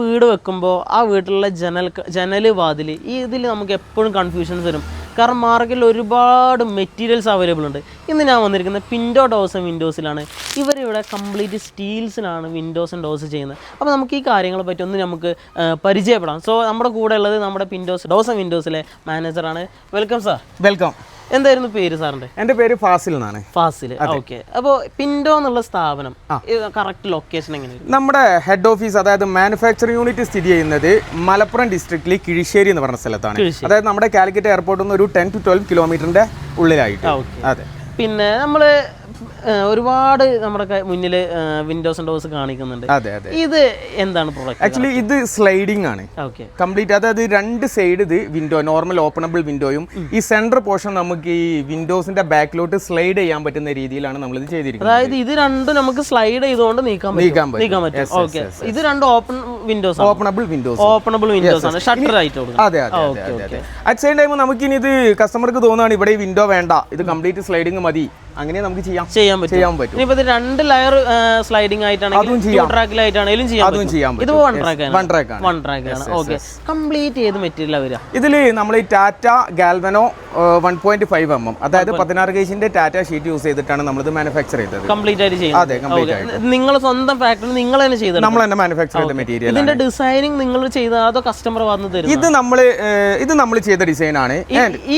വീട് വെക്കുമ്പോൾ ആ വീട്ടിലുള്ള ജനൽ വാതിൽ ഇതിൽ നമുക്ക് എപ്പോഴും കൺഫ്യൂഷൻസ് വരും. കാരണം മാർക്കറ്റിൽ ഒരുപാട് മെറ്റീരിയൽസ് അവൈലബിൾ ഉണ്ട്. ഇന്ന് ഞാൻ വന്നിരിക്കുന്നത് പിൻഡോ ഡോർസ് ആൻഡ് വിൻഡോസിലാണ്. ഇവരിവിടെ കംപ്ലീറ്റ് സ്റ്റീൽസിലാണ് വിൻഡോസ് ആൻഡ് ഡോർസ് ചെയ്യുന്നത്. അപ്പോൾ നമുക്ക് ഈ കാര്യങ്ങളെ പറ്റി ഒന്ന് നമുക്ക് പരിചയപ്പെടാം. സോ നമ്മുടെ കൂടെ ഉള്ളത് നമ്മുടെ ഡോർസ് ആൻഡ് വിൻഡോസിലെ മാനേജറാണ്. Welcome sir. വെൽക്കം. എന്തായിരുന്നു പേര് സാറിന്റെ? എൻ്റെ പേര് ഫാസിൽ എന്നാണ്. ഫാസിൽ. ഓക്കെ. അപ്പോൾ പിൻഡോ എന്നുള്ള സ്ഥാപനം കറക്റ്റ് ലൊക്കേഷൻ എങ്ങനെയാണ്? നമ്മുടെ ഹെഡ് ഓഫീസ് അതായത് മാനുഫാക്ചറിംഗ് യൂണിറ്റ് സ്ഥിതി ചെയ്യുന്നത് മലപ്പുറം ഡിസ്ട്രിക്റ്റിൽ കിഴിശ്ശേരി എന്ന് പറഞ്ഞ സ്ഥലത്താണ്. അതായത് നമ്മുടെ കാലിക്കറ്റ് എയർപോർട്ടിൽ നിന്ന് ഒരു 10 to 12 കിലോമീറ്ററിന്റെ ഉള്ളിലായിട്ട്. അതെ. പിന്നെ നമ്മള് ഒരുപാട് നമ്മുടെ മുന്നിൽ വിൻഡോസ് ഡോർസ് കാണിക്കുന്നുണ്ട്. അതെ അതെ. ഇത് എന്താണ് പ്രോഡക്റ്റ്? ആക്ച്വലി ഇത് സ്ലൈഡിംഗ് ആണ് കംപ്ലീറ്റ്. അതായത് രണ്ട് സൈഡ് ഇത് വിൻഡോ, നോർമൽ ഓപ്പണബിൾ വിൻഡോയും ഈ സെന്റർ പോർഷൻ നമുക്ക് ഈ വിൻഡോസിന്റെ ബാക്കിലോട്ട് സ്ലൈഡ് ചെയ്യാൻ പറ്റുന്ന രീതിയിലാണ് നമ്മൾ ഇത് ചെയ്തിരിക്കുന്നത്. അതായത് ഇത് രണ്ടും നമുക്ക് സ്ലൈഡ് ചെയ്തുകൊണ്ട് നീക്കാൻ പറ്റും. ഓക്കെ. ഇത് രണ്ടും ഓപ്പണബിൾ വിൻഡോസ് ആണ്. ഷട്ടർ ആയിട്ട്. അതെ അതെ. അറ്റ് സെയിം ടൈം നമുക്ക് ഇനി ഇത് കസ്റ്റമർക്ക് തോന്നുകയാണ് ഇവിടെ വിൻഡോ വേണ്ട, ഇത് കംപ്ലീറ്റ് സ്ലൈഡിങ് മതി, അങ്ങനെ നമുക്ക് ചെയ്യാൻ പറ്റും. ഇനിയിപ്പോ ഇത് 2 ലെയർ സ്ലൈഡിംഗ് ആയിട്ടാണെങ്കിലും 2 ട്രാക്കിലായിട്ടാണെങ്കിലും ചെയ്യാൻ പറ്റും. ഇത് വൺ ട്രാക്ക് ആണ്. ഓക്കെ. കംപ്ലീറ്റ് ഏത് മെറ്റീരിയലാണ് വരിക? ഇതില് നമ്മൾ ടാറ്റ ഗാൽവനോ 1.5 mm അതായത് 16 ഗേജിന്റെ ടാറ്റ ഷീറ്റ് യൂസ് ചെയ്തിട്ടാണ് നമ്മൾ ഇത് മാനുഫാക്ചർ ചെയ്തത്. കംപ്ലീറ്റ് ആയിട്ട് ചെയ്യുന്നത്. അതെ, കംപ്ലീറ്റ് ആയിട്ട്. നിങ്ങൾ സ്വന്തം ഫാക്ടറി നിങ്ങൾ തന്നെ ചെയ്തത്? നമ്മൾ തന്നെ മാനുഫാക്ചർ ചെയ്ത മെറ്റീരിയൽ. ഇതിന്റെ ഡിസൈനിങ് നിങ്ങൾ ചെയ്തോ അതോ കസ്റ്റമർ വന്ന് തരും? ഇത് നമ്മൾ ചെയ്ത ഡിസൈൻ ആണ്.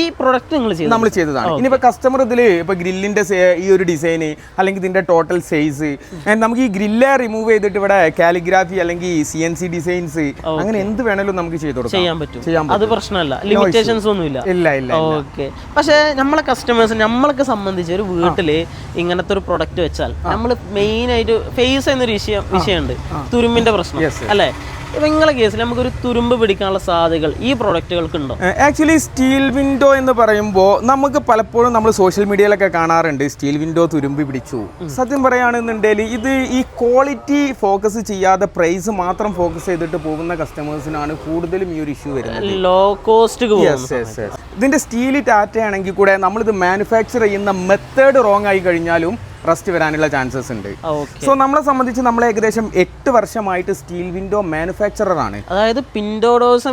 ഈ പ്രൊഡക്റ്റ് നമ്മൾ ചെയ്തതാണ്. ഇനിയിപ്പോ കസ്റ്റമർ ഇതില് ഇപ്പൊ ഗ്രില്ലിന്റെ ഈ ഒരു ഡിസൈൻ അല്ലെങ്കിൽ ഇതിന്റെ ടോട്ടൽ സൈസ് നമുക്ക് ഈ ഗ്രില്ല് റിമൂവ് ചെയ്തിട്ട് ഇവിടെ കാലിഗ്രാഫി അല്ലെങ്കിൽ CNC ഡിസൈൻസ് അങ്ങനെ എന്ത് വേണേലും നമുക്ക് ചെയ്യാൻ പറ്റും. അത് പ്രശ്നമല്ല, ലിമിറ്റേഷൻസ് ഒന്നുമില്ല. ഇല്ല. ഓക്കെ. പക്ഷെ നമ്മളെ കസ്റ്റമേഴ്സ് നമ്മളൊക്കെ സംബന്ധിച്ച് ഒരു വീട്ടില് ഇങ്ങനത്തെ ഒരു പ്രൊഡക്റ്റ് വെച്ചാൽ നമ്മൾ മെയിൻ ആയിട്ട് ഫേസ് ചെയ്യുന്നൊരു വിഷയമുണ്ട്, തുരുമ്പിന്റെ പ്രശ്നം അല്ലേ? നിങ്ങളെ കേസിൽ നമുക്കൊരു തുരുമ്പ് പിടിക്കാനുള്ള സാധ്യതകൾ ഈ പ്രൊഡക്റ്റുകൾക്ക് ഉണ്ടോ? ആക്ച്വലി സ്റ്റീൽ വിൻഡോ എന്ന് പറയുമ്പോൾ നമുക്ക് പലപ്പോഴും നമ്മൾ സോഷ്യൽ മീഡിയയിലൊക്കെ കാണാറുണ്ട് സ്റ്റീൽ വിൻഡോ തുരുമ്പ് പിടിച്ചു. സത്യം പറയുകയാണെന്നുണ്ടെങ്കിൽ ഇത് ഈ ക്വാളിറ്റി ഫോക്കസ് ചെയ്യാതെ പ്രൈസ് മാത്രം ഫോക്കസ് ചെയ്തിട്ട് പോകുന്ന കസ്റ്റമേഴ്സിനാണ് കൂടുതലും ഈ ഒരു ഇഷ്യൂ വരുന്നത്. Low cost. ഇതിന്റെ സ്റ്റീൽ ടാറ്റ ആണെങ്കിൽ കൂടെ നമ്മളിത് മാനുഫാക്ചർ ചെയ്യുന്ന മെത്തേഡ് റോങ് ആയി കഴിഞ്ഞാലും റസ്റ്റ് വരാനുള്ള ചാൻസസ് ഉണ്ട്. സോ നമ്മളെ സംബന്ധിച്ച് നമ്മൾ ഏകദേശം 8 വർഷമായിട്ട് സ്റ്റീൽ വിൻഡോ മാനുഫാക്ചറർ ആണ്. അതായത് പിൻഡോ ഡോർസ്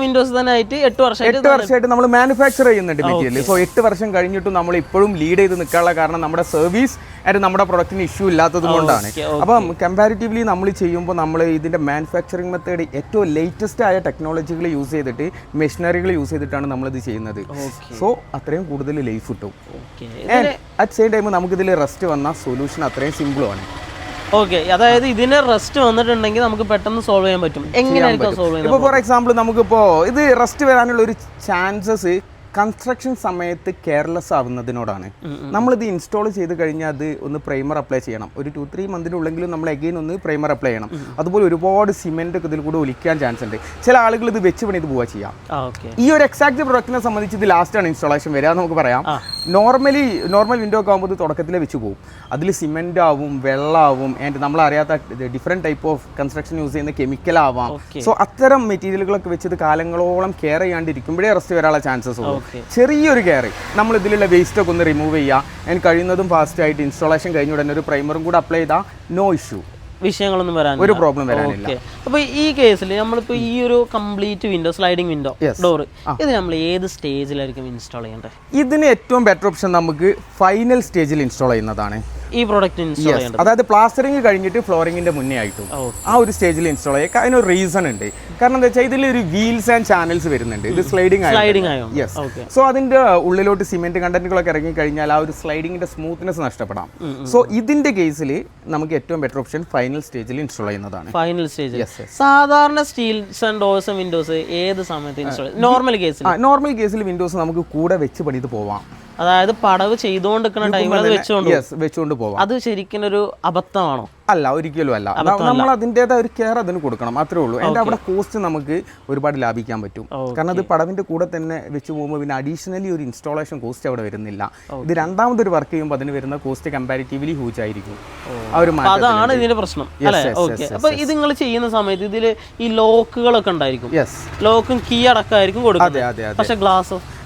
വിൻഡോസ് തന്നെ ആയിട്ട് 8 വർഷമായിട്ട് നമ്മൾ മാനുഫാക്ചർ ചെയ്യുന്നുണ്ട് മെറ്റീരിയൽ. സോ 8 വർഷം കഴിഞ്ഞിട്ടും നമ്മൾ ഇപ്പോഴും ലീഡ് ചെയ്ത് നിൽക്കാനുള്ള കാരണം നമ്മുടെ സർവീസ് ആയിട്ട് നമ്മുടെ പ്രൊഡക്റ്റിന് ഇഷ്യൂ ഇല്ലാത്തത് കൊണ്ടാണ്. അപ്പം കമ്പാരിറ്റീവ്ലി നമ്മൾ ചെയ്യുമ്പോൾ നമ്മൾ ഇതിന്റെ മാനുഫാക്ചറിങ് മെത്തേഡ് ഏറ്റവും ലേറ്റസ്റ്റ് ആയ ടെക്നോളജികൾ യൂസ് ചെയ്തിട്ട് മെഷീനറികൾ യൂസ് ചെയ്തിട്ടാണ് നമ്മളിത് ചെയ്യുന്നത്. സോ അത്രയും കൂടുതൽ ലൈഫ് കിട്ടും. അറ്റ് സെയിം ടൈം നമുക്ക് ഇതിൽ റെസ്റ്റ് വന്ന സൊല്യൂഷൻ അത്രയും സിമ്പിളുമാണ്. ഓക്കെ. അതായത് ഇതിന് റെസ്റ്റ് വന്നിട്ടുണ്ടെങ്കിൽ നമുക്ക് പെട്ടെന്ന് സോൾവ് ചെയ്യാൻ പറ്റും. എങ്ങനെയായിരിക്കും സോൾവ് ചെയ്യുന്നത്? ഇപ്പോൾ ഫോർ എക്സാമ്പിൾ നമുക്കിപ്പോ ഇത് റെസ്റ്റ് വരാനുള്ള ഒരു ചാൻസസ് കൺസ്ട്രക്ഷൻ സമയത്ത് കെയർലെസ് ആവുന്നതിനോടാണ്. നമ്മളിത് ഇൻസ്റ്റാൾ ചെയ്ത് കഴിഞ്ഞാൽ അത് ഒന്ന് പ്രൈമർ അപ്ലൈ ചെയ്യണം. ഒരു 2-3 മന്തിനുള്ളെങ്കിലും നമ്മൾ അഗെയിൻ ഒന്ന് പ്രൈമർ അപ്ലൈ ചെയ്യണം. അതുപോലെ ഒരുപാട് സിമെന്റ് ഒക്കെ ഇതിൽ കൂടെ ഒലിക്കാൻ ചാൻസ് ഉണ്ട്. ചില ആളുകൾ ഇത് വെച്ച് പണിത് പോവുക ചെയ്യാം. ഈ ഒരു എക്സാക്ട് പ്രൊഡക്റ്റിനെ സംബന്ധിച്ച് ഇത് ലാസ്റ്റാണ് ഇൻസ്റ്റാളേഷൻ വരിക നമുക്ക് പറയാം. നോർമൽ വിൻഡോ ഒക്കെ ആകുമ്പോൾ തുടക്കത്തിലേ വെച്ച് പോകും. അതിൽ സിമെന്റ് ആവും, വെള്ളമാവും, ആൻഡ് നമ്മൾ അറിയാത്ത different type of construction use ചെയ്യുന്ന കെമിക്കൽ ആവാം. സോ അത്തരം മെറ്റീരിയലുകളൊക്കെ വെച്ചത് കാലങ്ങളോളം കെയർ ചെയ്യാണ്ടിരിക്കുമ്പോഴേ റെസ്റ്റ് വരാനുള്ള ചാൻസസ് ഉള്ളൂ. ചെറിയൊരു കെയർ നമ്മൾ ഇതിലുള്ള വേസ്റ്റ് ഒക്കെ ഒന്ന് റിമൂവ് ചെയ്യുക, ഞാൻ കഴിയുന്നതും ഫാസ്റ്റ് ആയിട്ട് ഇൻസ്റ്റാളേഷൻ കഴിഞ്ഞ ഉടനെ ഒരു പ്രൈമറും കൂടെ അപ്ലൈ ചെയ്താൽ നോ ഇഷ്യൂ, വിഷയങ്ങളൊന്നും ഒരു പ്രോബ്ലം വരാനില്ല. അപ്പൊ ഈ കേസിൽ നമ്മളിപ്പോ ഈ ഒരു complete window sliding window door ഇത് നമ്മൾ ഏത് സ്റ്റേജിലായിരിക്കും ഇൻസ്റ്റാൾ ചെയ്യേണ്ടത്? ഇതിന് ഏറ്റവും ബെറ്റർ ഓപ്ഷൻ നമുക്ക് ഫൈനൽ സ്റ്റേജിൽ ഇൻസ്റ്റാൾ ചെയ്യുന്നതാണ്. ഈ പ്രോഡക്റ്റ് ഇൻസ്റ്റാൾ ചെയ്യേണ്ടത് അതായത് പ്ലാസ്റ്ററിംഗ് കഴിഞ്ഞിട്ട് ഫ്ലോറിംഗിന്റെ മുന്നേ ആയിട്ടും ആ ഒരു സ്റ്റേജിൽ ഇൻസ്റ്റാൾ ചെയ്യുക. അതിനൊരു റീസൺ ഉണ്ട്. കാരണം എന്താ വെച്ചാൽ ഇതിൽ ഒരു വീൽസ് ആൻഡ് ചാനൽസ് വരുന്നുണ്ട്. ഇത് സ്ലൈഡിംഗ് ആയോ? യെസ്. സോ അതിന്റെ ഉള്ളിലോട്ട് സിമെന്റ് കണ്ടന്റുകളൊക്കെ ഇറങ്ങി കഴിഞ്ഞാൽ ആ ഒരു സ്ലൈഡിങ്ങിന്റെ സ്മൂത്ത്നെസ് നഷ്ടപ്പെടാം. സോ ഇതിന്റെ കേസിൽ നമുക്ക് ഏറ്റവും ബെറ്റർ ഓപ്ഷൻ ഫൈനൽ സ്റ്റേജിൽ ഇൻസ്റ്റാൾ ചെയ്യുന്നതാണ്. ഫൈനൽ സ്റ്റേജിൽ സാധാരണ steels and doors and windows ഏത് സമയത്ത് ഇൻസ്റ്റാൾ? നോർമൽ കേസിൽ വിൻഡോസ് നമുക്ക് കൂടെ വെച്ച് പണിത് പോവാം. അതായത് പടവ് ചെയ്തുകൊണ്ടിരിക്കുന്ന ടൈമിൽ അത് വെച്ചുകൊണ്ട് പോവാം. അത് ശരിക്കും ഒരു അബദ്ധമാണോ? അല്ല, ഒരിക്കലും അല്ല. നമ്മൾ അതിൻ്റെതായ ഒരു കെയർ അതിന് കൊടുക്കണം, അത്രേ ഉള്ളൂ. അതിൻ്റെ അവിടെ കോസ്റ്റ് നമുക്ക് ഒരുപാട് ലാഭിക്കാൻ പറ്റും. കാരണം അത് പടവിന്റെ കൂടെ തന്നെ വെച്ച് പോകുമ്പോൾ പിന്നെ അഡീഷണലി ഒരു ഇൻസ്റ്റാളേഷൻ കോസ്റ്റ് അവിടെ വരുന്നില്ല. ഇത് രണ്ടാമതൊരു വർക്ക് ചെയ്യുമ്പോൾ അതിന് വരുന്ന കോസ്റ്റ് കമ്പാരിറ്റീവ്ലി ഹ്യൂജ് ആയിരിക്കും. അതാണ് ഇതിന്റെ പ്രശ്നം. അപ്പൊ ഇത് നിങ്ങൾ ചെയ്യുന്ന സമയത്ത് ഇതിൽ ഈ ലോക്കുകളൊക്കെ ഉണ്ടായിരിക്കും, ലോക്കും കീ അടക്കമായിരിക്കും കൊടുക്കുന്നത്. പക്ഷെ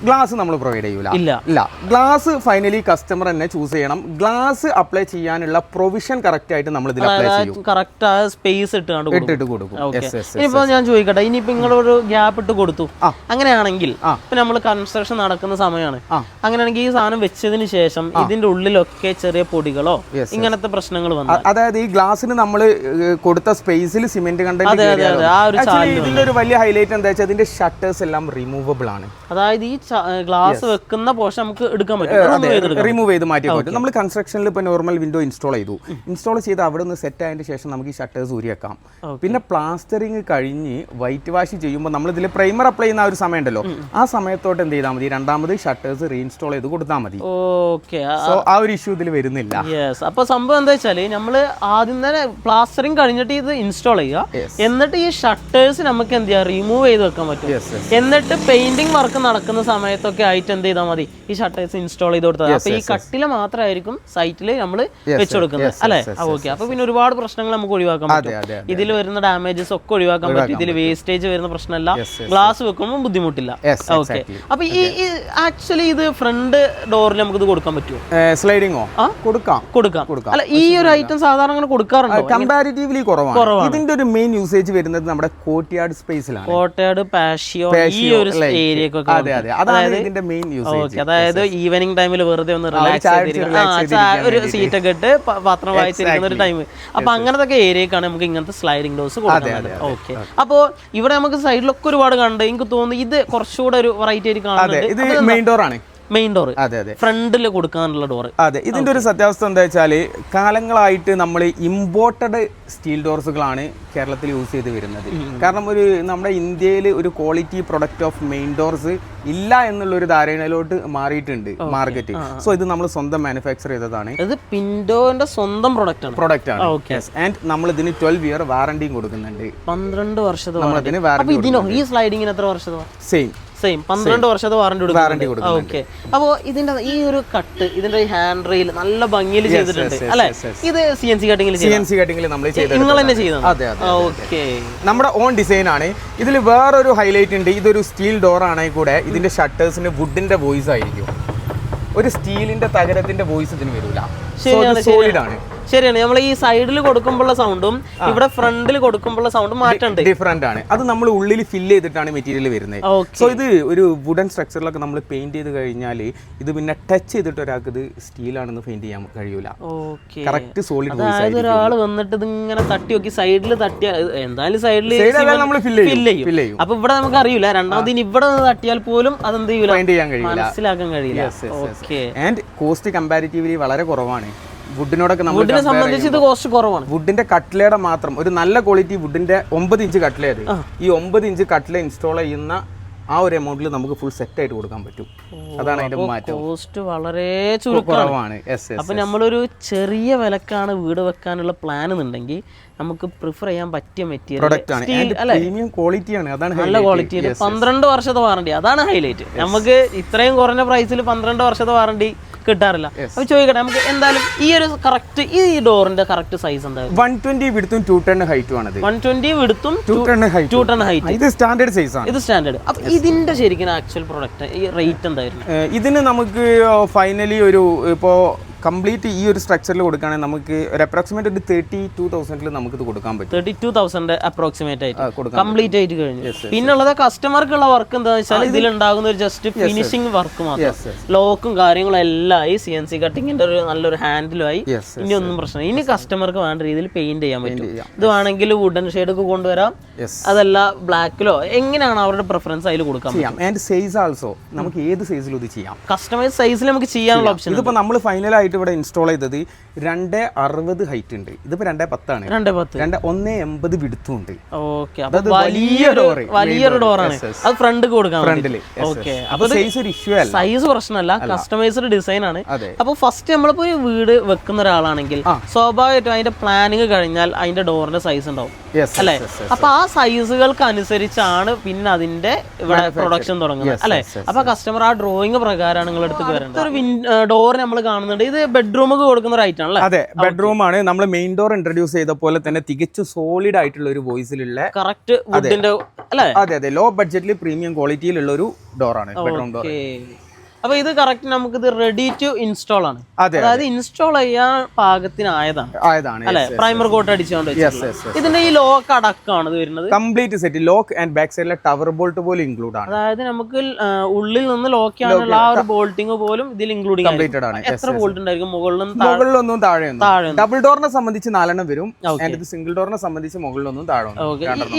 ഗ്ലാസ് നമ്മൾ പ്രൊവൈഡ് ചെയ്യൂല. ഇല്ല, ഗ്ലാസ് ഫൈനലി കസ്റ്റമർ തന്നെ ചൂസ് ചെയ്യണം. ഗ്ലാസ് അപ്ലൈ ചെയ്യാനുള്ള പ്രൊവിഷൻ കറക്റ്റ് ആയിട്ട് നമ്മൾ നമ്മൾ ഇതിൽ അപ്ലൈ ചെയ്യും. കറക്റ്റ് ആ സ്പേസ് ഇട്ടിട്ട് കൊടുക്കും. ഇനിയിപ്പോ ഞാൻ ചോദിക്കട്ടെ, ഇനിയിപ്പോ നിങ്ങളൊരു ഗ്യാപ്പ് ഇട്ട് കൊടുത്തു, അങ്ങനെയാണെങ്കിൽ ഇപ്പൊ നമ്മൾ കൺസ്ട്രക്ഷൻ നടക്കുന്ന സമയമാണ്, അങ്ങനെയാണെങ്കിൽ ഈ സാധനം വെച്ചതിന് ശേഷം ഇതിന്റെ ഉള്ളിലൊക്കെ ചെറിയ പൊടികളോ ഇങ്ങനത്തെ പ്രശ്നങ്ങൾ വന്നു, അതായത് ഈ ഗ്ലാസ്സിന് നമ്മൾ കൊടുത്ത സ്പേസിൽ സിമെന്റ് കണ്ടന്റ്, ഇതിന്റെ ഒരു വലിയ ഹൈലൈറ്റ് എന്താ വെച്ചാൽ ഇതിന്റെ ഷട്ടേഴ്സ് എല്ലാം റിമൂവബിൾ ആണ്. അതായത് ഈ ഗ്ലാസ് വെക്കുന്ന പോർഷൻ നമുക്ക് എടുക്കാൻ പറ്റും, റിമൂവ് ചെയ്ത് മാറ്റി പറ്റും. നമ്മൾ കൺസ്ട്രക്ഷനിൽ ഇപ്പോൾ നോർമൽ വിൻഡോ ഇൻസ്റ്റാൾ ചെയ്ത് അവിടെ നിന്ന് സെറ്റ് ആയതിനു ശേഷം നമുക്ക് ഈ ഷട്ടേഴ്സ് ഊരിയേക്കാം. പിന്നെ പ്ലാസ്റ്ററിങ് കഴിഞ്ഞ് വൈറ്റ് വാഷ് ചെയ്യുമ്പോൾ നമ്മൾ ഇതിൽ പ്രൈമർ അപ്ലൈ ചെയ്യുന്ന ആ ഒരു സമയം ഉണ്ടല്ലോ, ആ സമയത്തോട്ട് എന്ത് ചെയ്താൽ മതി, രണ്ടാമത് ഷട്ടേഴ്സ് റീഇൻസ്റ്റാൾ ചെയ്ത് കൊടുത്താൽ മതി. സോ ആ ഒരു ഇഷ്യൂ ഇതിൽ വരുന്നില്ല. അപ്പൊ സംഭവം എന്താ വെച്ചാല് നമ്മള് ആദ്യം തന്നെ പ്ലാസ്റ്ററിങ് കഴിഞ്ഞിട്ട് ഇത് ഇൻസ്റ്റാൾ ചെയ്യുക, എന്നിട്ട് ഈ ഷട്ടേഴ്സ് നമുക്ക് എന്ത് ചെയ്യാം, റിമൂവ് ചെയ്ത് വെക്കാൻ പറ്റും. എന്നിട്ട് പെയിന്റിംഗ് വർക്ക് നടക്കുന്ന സമയത്തൊക്കെ ആയിട്ട് എന്ത് ചെയ്താൽ മതി, ഈ ഷട്ടേഴ്സ് ഇൻസ്റ്റാൾ ചെയ്ത് കൊടുത്താൽ അപ്പൊ ഈ കട്ടില മാത്രമായിരിക്കും സൈറ്റിൽ നമ്മൾ വെച്ചു കൊടുക്കുന്നത് അല്ലെ. ഓക്കെ, അപ്പൊ പിന്നെ ഒരുപാട് പ്രശ്നങ്ങൾ നമുക്ക് ഒഴിവാക്കാൻ പറ്റും. ഇതിൽ വരുന്ന ഡാമേജസ് ഒക്കെ ഒഴിവാക്കാൻ പറ്റും. ഇതിൽ വേസ്റ്റേജ് വരുന്ന പ്രശ്നമല്ല, ഗ്ലാസ് വെക്കുമ്പോൾ ബുദ്ധിമുട്ടില്ല. ഓക്കെ, അപ്പൊ ഈ ആക്ച്വലി ഇത് ഫ്രണ്ട് ഡോറിൽ നമുക്ക് ഇത് കൊടുക്കാൻ പറ്റുമോ? സ്ലൈഡിങ്ങോ? കൊടുക്കാം. അല്ല, ഈ ഒരു ഐറ്റം സാധാരണ അങ്ങനെ കൊടുക്കാറുണ്ടോ? കമ്പാരിറ്റീവ്ലി കുറവാണ്. ഇതിന്റെ ഒരു മെയിൻ യൂസേജ് വരുന്നത് നമ്മുടെ കോർട്ട്യാർഡ് സ്പേസിലാണ്. കോർട്ട്യാർഡ്, പാഷിയോ, ഈ ഒരു ഏരിയക്കൊക്കെ. അതായത് ഈവനിങ് ടൈമിൽ വെറുതെ ഒന്ന് റിലാക്സ് ഒരു സീറ്റൊക്കെ ഇട്ട് പത്രം വായിച്ചിരിക്കുന്ന ഒരു ടൈം, അപ്പൊ അങ്ങനത്തെ ഏരിയക്കാണ് നമുക്ക് ഇങ്ങനത്തെ സ്ലൈഡിംഗ് ഡോസ് കൊടുക്കുന്നത്. ഓക്കെ, അപ്പോ ഇവിടെ നമുക്ക് സൈഡിലൊക്കെ ഒരുപാട് കണ്ട് എനിക്ക് തോന്നുന്നു ഇത് കുറച്ചുകൂടെ ഒരു വെറൈറ്റി ആയിട്ട് കാണുന്നുണ്ട്. മെയിൻ ഡോർ ആണ്, മെയിൻ ഡോർ ഫ്രണ്ടിൽ കൊടുക്കാനുള്ള ഡോർ. അതെ, ഇതിന്റെ ഒരു സത്യാവസ്ഥ എന്താ വെച്ചാല് കാലങ്ങളായിട്ട് നമ്മൾ ഇമ്പോർട്ടഡ് സ്റ്റീൽ ഡോർസുകളാണ് കേരളത്തിൽ യൂസ് ചെയ്ത് വരുന്നത്. കാരണം നമ്മുടെ ഇന്ത്യയിൽ ഒരു quality product of main doors ഇല്ല എന്നുള്ള ഒരു ധാരണയിലോട്ട് മാറിയിട്ടുണ്ട് മാർക്കറ്റ്. സോ ഇത് നമ്മൾ സ്വന്തം മാനുഫാക്ചർ ചെയ്തതാണ്. ഇത് പിൻഡോന്റെ സ്വന്തം പ്രൊഡക്റ്റ് ആണ്. ആൻഡ് നമ്മൾ ഇതിന് 12 ഇയർ വാറണ്ടിയും കൊടുക്കുന്നുണ്ട്. 12 വർഷത്തെ. ഈ സ്ലൈഡിങ്ങിന് എത്ര വർഷത്തെ? സെയിം 12 വർഷത്തെ വാറണ്ടി കൊടുക്കും. ഓക്കെ, അപ്പോ ഇതിന്റെ ഈ ഒരു കട്ട്, ഇതിന്റെ ഹാൻഡ് റെയിൽ നല്ല ഭംഗിയിൽ ചെയ്തിട്ടുണ്ട് അല്ലെ. ഇത് CNC കട്ടിങ്ങിൽ നമ്മൾ നിങ്ങൾ തന്നെ ചെയ്തത്? ഓക്കെ, നമ്മുടെ ഓൺ ഡിസൈൻ ആണ്. ഇതിൽ വേറൊരു ഹൈലൈറ്റ് ഉണ്ട്. ഇതൊരു സ്റ്റീൽ ഡോർ ആണെങ്കിൽ കൂടെ ഇതിന്റെ ഷട്ടേഴ്സിന് വുഡിന്റെ വോയിസ് ആയിരിക്കും. ഒരു സ്റ്റീലിന്റെ തകരത്തിന്റെ വോയിസ് ഇതിന് വരില്ല. സോളിഡ് ആണ്. ശരിയാണ്, നമ്മൾ ഈ സൈഡിൽ കൊടുക്കുമ്പോഴുള്ള സൗണ്ടും ഇവിടെ ഫ്രണ്ടിൽ കൊടുക്കുമ്പോഴുള്ള സൗണ്ടും മാറ്റമുണ്ട്, ഡിഫറെന്റ് ആണ്. അത് നമ്മൾ ഉള്ളിൽ ഫില്ല് ചെയ്തിട്ടാണ് മെറ്റീരിയൽ വരുന്നത്. സോ ഇത് ഒരു വുഡൻ സ്ട്രക്ചറിലൊക്കെ നമ്മൾ പെയിന്റ് ചെയ്ത് കഴിഞ്ഞാൽ ഇത് പിന്നെ ടച്ച് ചെയ്തിട്ട് ഒരാൾക്ക് ഇത് സ്റ്റീലാണെന്ന് പെയിന്റ് ചെയ്യാൻ കഴിയൂല. Correct solid. അതായത് ഒരാൾ വന്നിട്ട് ഇതിങ്ങനെ തട്ടി നോക്കി സൈഡിൽ തട്ടിയാൽ എന്തായാലും സൈഡിൽ ഫില്ല് ചെയ്യും. അപ്പൊ ഇവിടെ നമുക്ക് അറിയില്ല, രണ്ടാമത് ഇനി ഇവിടെ തട്ടിയാൽ പോലും അതെന്ത് ചെയ്യൂല, മനസ്സിലാക്കാൻ കഴിയില്ല. ആൻഡ് കോസ്റ്റ് കമ്പാരിറ്റീവ്ലി വളരെ കുറവാണ്. വുഡിനെ സംബന്ധിച്ച് ഇത് കോസ്റ്റ് കുറവാണ്. വുഡിന്റെ കട്ട്ലയുടെ മാത്രം ഒരു നല്ല ക്വാളിറ്റി വുഡിന്റെ 9 ഇഞ്ച് കട്ട്ലയത്, ഈ 9 ഇഞ്ച് കട്ട്ല ഇൻസ്റ്റാൾ ചെയ്യുന്ന ആ ഒരു എമൗണ്ടിൽ നമുക്ക് ഫുൾ സെറ്റ് ആയിട്ട് കൊടുക്കാൻ പറ്റും. അതാണ് അതിന്റെ മാറ്റം. കോസ്റ്റ് വളരെ കുറവാണ്. അപ്പൊ നമ്മളൊരു ചെറിയ വിലക്കാണ് വീട് വെക്കാനുള്ള പ്ലാൻ എന്നുണ്ടെങ്കിൽ നമുക്ക് പ്രിഫർ ചെയ്യാൻ പറ്റിയ മെറ്റീരിയൽ പ്രീമിയം ക്വാളിറ്റിയാണ്. അതാണ് നല്ല ക്വാളിറ്റി. 12 വർഷത്തെ വാറണ്ടി, അതാണ് ഹൈലൈറ്റ്. നമുക്ക് ഇത്രയും കുറഞ്ഞ പ്രൈസിൽ 12 വർഷത്തെ വാറണ്ടി കിട്ടാറില്ല. അപ്പൊ ചോദിക്കട്ടെ, നമുക്ക് എന്തായാലും ഈ ഒരു കറക്റ്റ് ഈ ഡോറിന്റെ കറക്റ്റ് സൈസ് എന്തായാലും 120 വിഡ്ത്തും 210 ഹൈറ്റും ആണ്. 120 വിഡ്ത്തും 210 ഹൈറ്റ്. ഇത് സ്റ്റാൻഡേർഡ് സൈസ് ആണ്. ഇത് സ്റ്റാൻഡേർഡ്. അപ്പൊ ഇതിന്റെ ശരിക്കും ആക്ച്വൽ പ്രൊഡക്റ്റ് ഈ റേറ്റ് എന്തായിരുന്നു? ഇതിന് നമുക്ക് ഫൈനലി ഒരു ഇപ്പോ കംപ്ലീറ്റ് ഈ ഒരു സ്ട്രക്ചറിൽ കൊടുക്കുകയാണെങ്കിൽ നമുക്ക് ഒരു അപ്രോക്സിമേറ്റ് ഒരു 32,000 നമുക്ക് ഇത് കൊടുക്കാൻ പറ്റും. 32,000 അപ്രോക്സിമേറ്റ് ആയിട്ട് കംപ്ലീറ്റ് ആയിട്ട് കഴിഞ്ഞു. പിന്നുള്ളത് കസ്റ്റമർക്കുള്ള വർക്ക് എന്താണെന്ന് വെച്ചാൽ ഇതിലുണ്ടാകുന്ന ഒരു ജസ്റ്റ് ഫിനിഷിംഗ് വർക്ക് മാത്രം. ലോക്കും കാര്യങ്ങളും എല്ലാം ആയി, CNC കട്ടിങ്ങിന്റെ ഒരു നല്ലൊരു ഹാൻഡിലുമായി. ഇനി ഒന്നും പ്രശ്നം. ഇനി കസ്റ്റമർക്ക് വേണ്ട രീതിയിൽ പെയിന്റ് ചെയ്യാൻ പറ്റും. ഇത് വേണമെങ്കിൽ വുഡൻ ഷെയ്ഡ് ഒക്കെ കൊണ്ടുവരാം, അതല്ല ബ്ലാക്കിലോ, എങ്ങനെയാണ് അവരുടെ പ്രിഫറൻസ് അതിൽ കൊടുക്കാൻ പറ്റും. ആൻഡ് സൈസ് ആൾസോ നമുക്ക് ഏത് സൈസിലും ഇത് ചെയ്യാം. കസ്റ്റമൈസ് സൈസിൽ നമുക്ക് ചെയ്യാനുള്ള ഓപ്ഷൻ. ഇതിപ്പോ നമ്മൾ ഫൈനലായിട്ട് ഇവിടെ ഇൻസ്റ്റാൾ ചെയ്തത് 260 ഹൈറ്റ് ഉണ്ട്. ഇതിപ്പോ 210 ആണ്. 180 വിഡ്ത്തും ഉണ്ട്. വലിയൊരു ഡോറാണ്. അത് ഫ്രണ്ട് കൊടുക്കാം. സൈസ് പ്രശ്നമല്ല, കസ്റ്റമൈസ്ഡ് ഡിസൈൻ ആണ്. അപ്പൊ ഫസ്റ്റ് നമ്മളിപ്പോ ഒരു വീട് വെക്കുന്ന ഒരാളാണെങ്കിൽ സ്വാഭാവികമായിട്ടും അതിന്റെ പ്ലാനിങ് കഴിഞ്ഞാൽ അതിന്റെ ഡോറിന്റെ സൈസ് ഉണ്ടാവും അല്ലെ. അപ്പൊ ആ സൈസുകൾക്ക് അനുസരിച്ചാണ് പിന്നെ അതിന്റെ ഇവിടെ പ്രൊഡക്ഷൻ തുടങ്ങുന്നത് അല്ലെ. അപ്പൊ കസ്റ്റമർ ആ ഡ്രോയിങ് പ്രകാരമാണ് നിങ്ങൾ എടുത്ത് വരേണ്ടത്. ഒരു ഡോർ നമ്മൾ കാണുന്നുണ്ട്, ഇത് ബെഡ്റൂം കൊടുക്കുന്ന ഒരു ഐറ്റം ആണല്ലേ? അതെ, ബെഡ്റൂം ആണ്. നമ്മൾ മെയിൻ ഡോർ ഇൻട്രൊഡ്യൂസ് ചെയ്ത പോലെ തന്നെ തികച്ചും സോളിഡ് ആയിട്ടുള്ള ഒരു വോയിസിലുള്ള കറക്റ്റ് വുഡിന്റെ അല്ലേ? അതെ, ലോ ബഡ്ജറ്റിൽ പ്രീമിയം ക്വാളിറ്റിയിലുള്ള ഒരു ഡോറാണ് ബെഡ്റൂം ഡോർ. അപ്പൊ ഇത് കറക്റ്റ് നമുക്ക് ഇത് റെഡി ടു ഇൻസ്റ്റാൾ ആണ്. അതെ, അതായത് ഇൻസ്റ്റാൾ ചെയ്യാൻ പാകത്തിനായതാണ് അല്ലെ? പ്രൈമർ കോട്ട് അടിച്ചുകൊണ്ട് ഇതിന്റെ ഈ ലോക്ക് അടക്കമാണ് ഇത് വരുന്നത്. Complete set lock and back സൈഡിലെ ടവർ ബോൾട്ട് പോലും ഇൻക്ലൂഡ് ആണ്. അതായത് നമുക്ക് ഉള്ളിൽ നിന്ന് ലോക്ക് ചെയ്യാനുള്ള ആ ഒരു ബോൾട്ടിങ് പോലും ഇതിൽ ഇൻക്ലൂഡിംഗ് കംപ്ലീറ്റഡ് ആണ്. എത്ര ബോൾട്ട് ഉണ്ടായിരിക്കും? മുകളിലൊന്നും താഴെ ഡബിൾ ഡോറിനെ സംബന്ധിച്ച് 4 വരും. സിംഗിൾ ഡോറിനെ സംബന്ധിച്ച് മുകളിലൊന്നും താഴെ.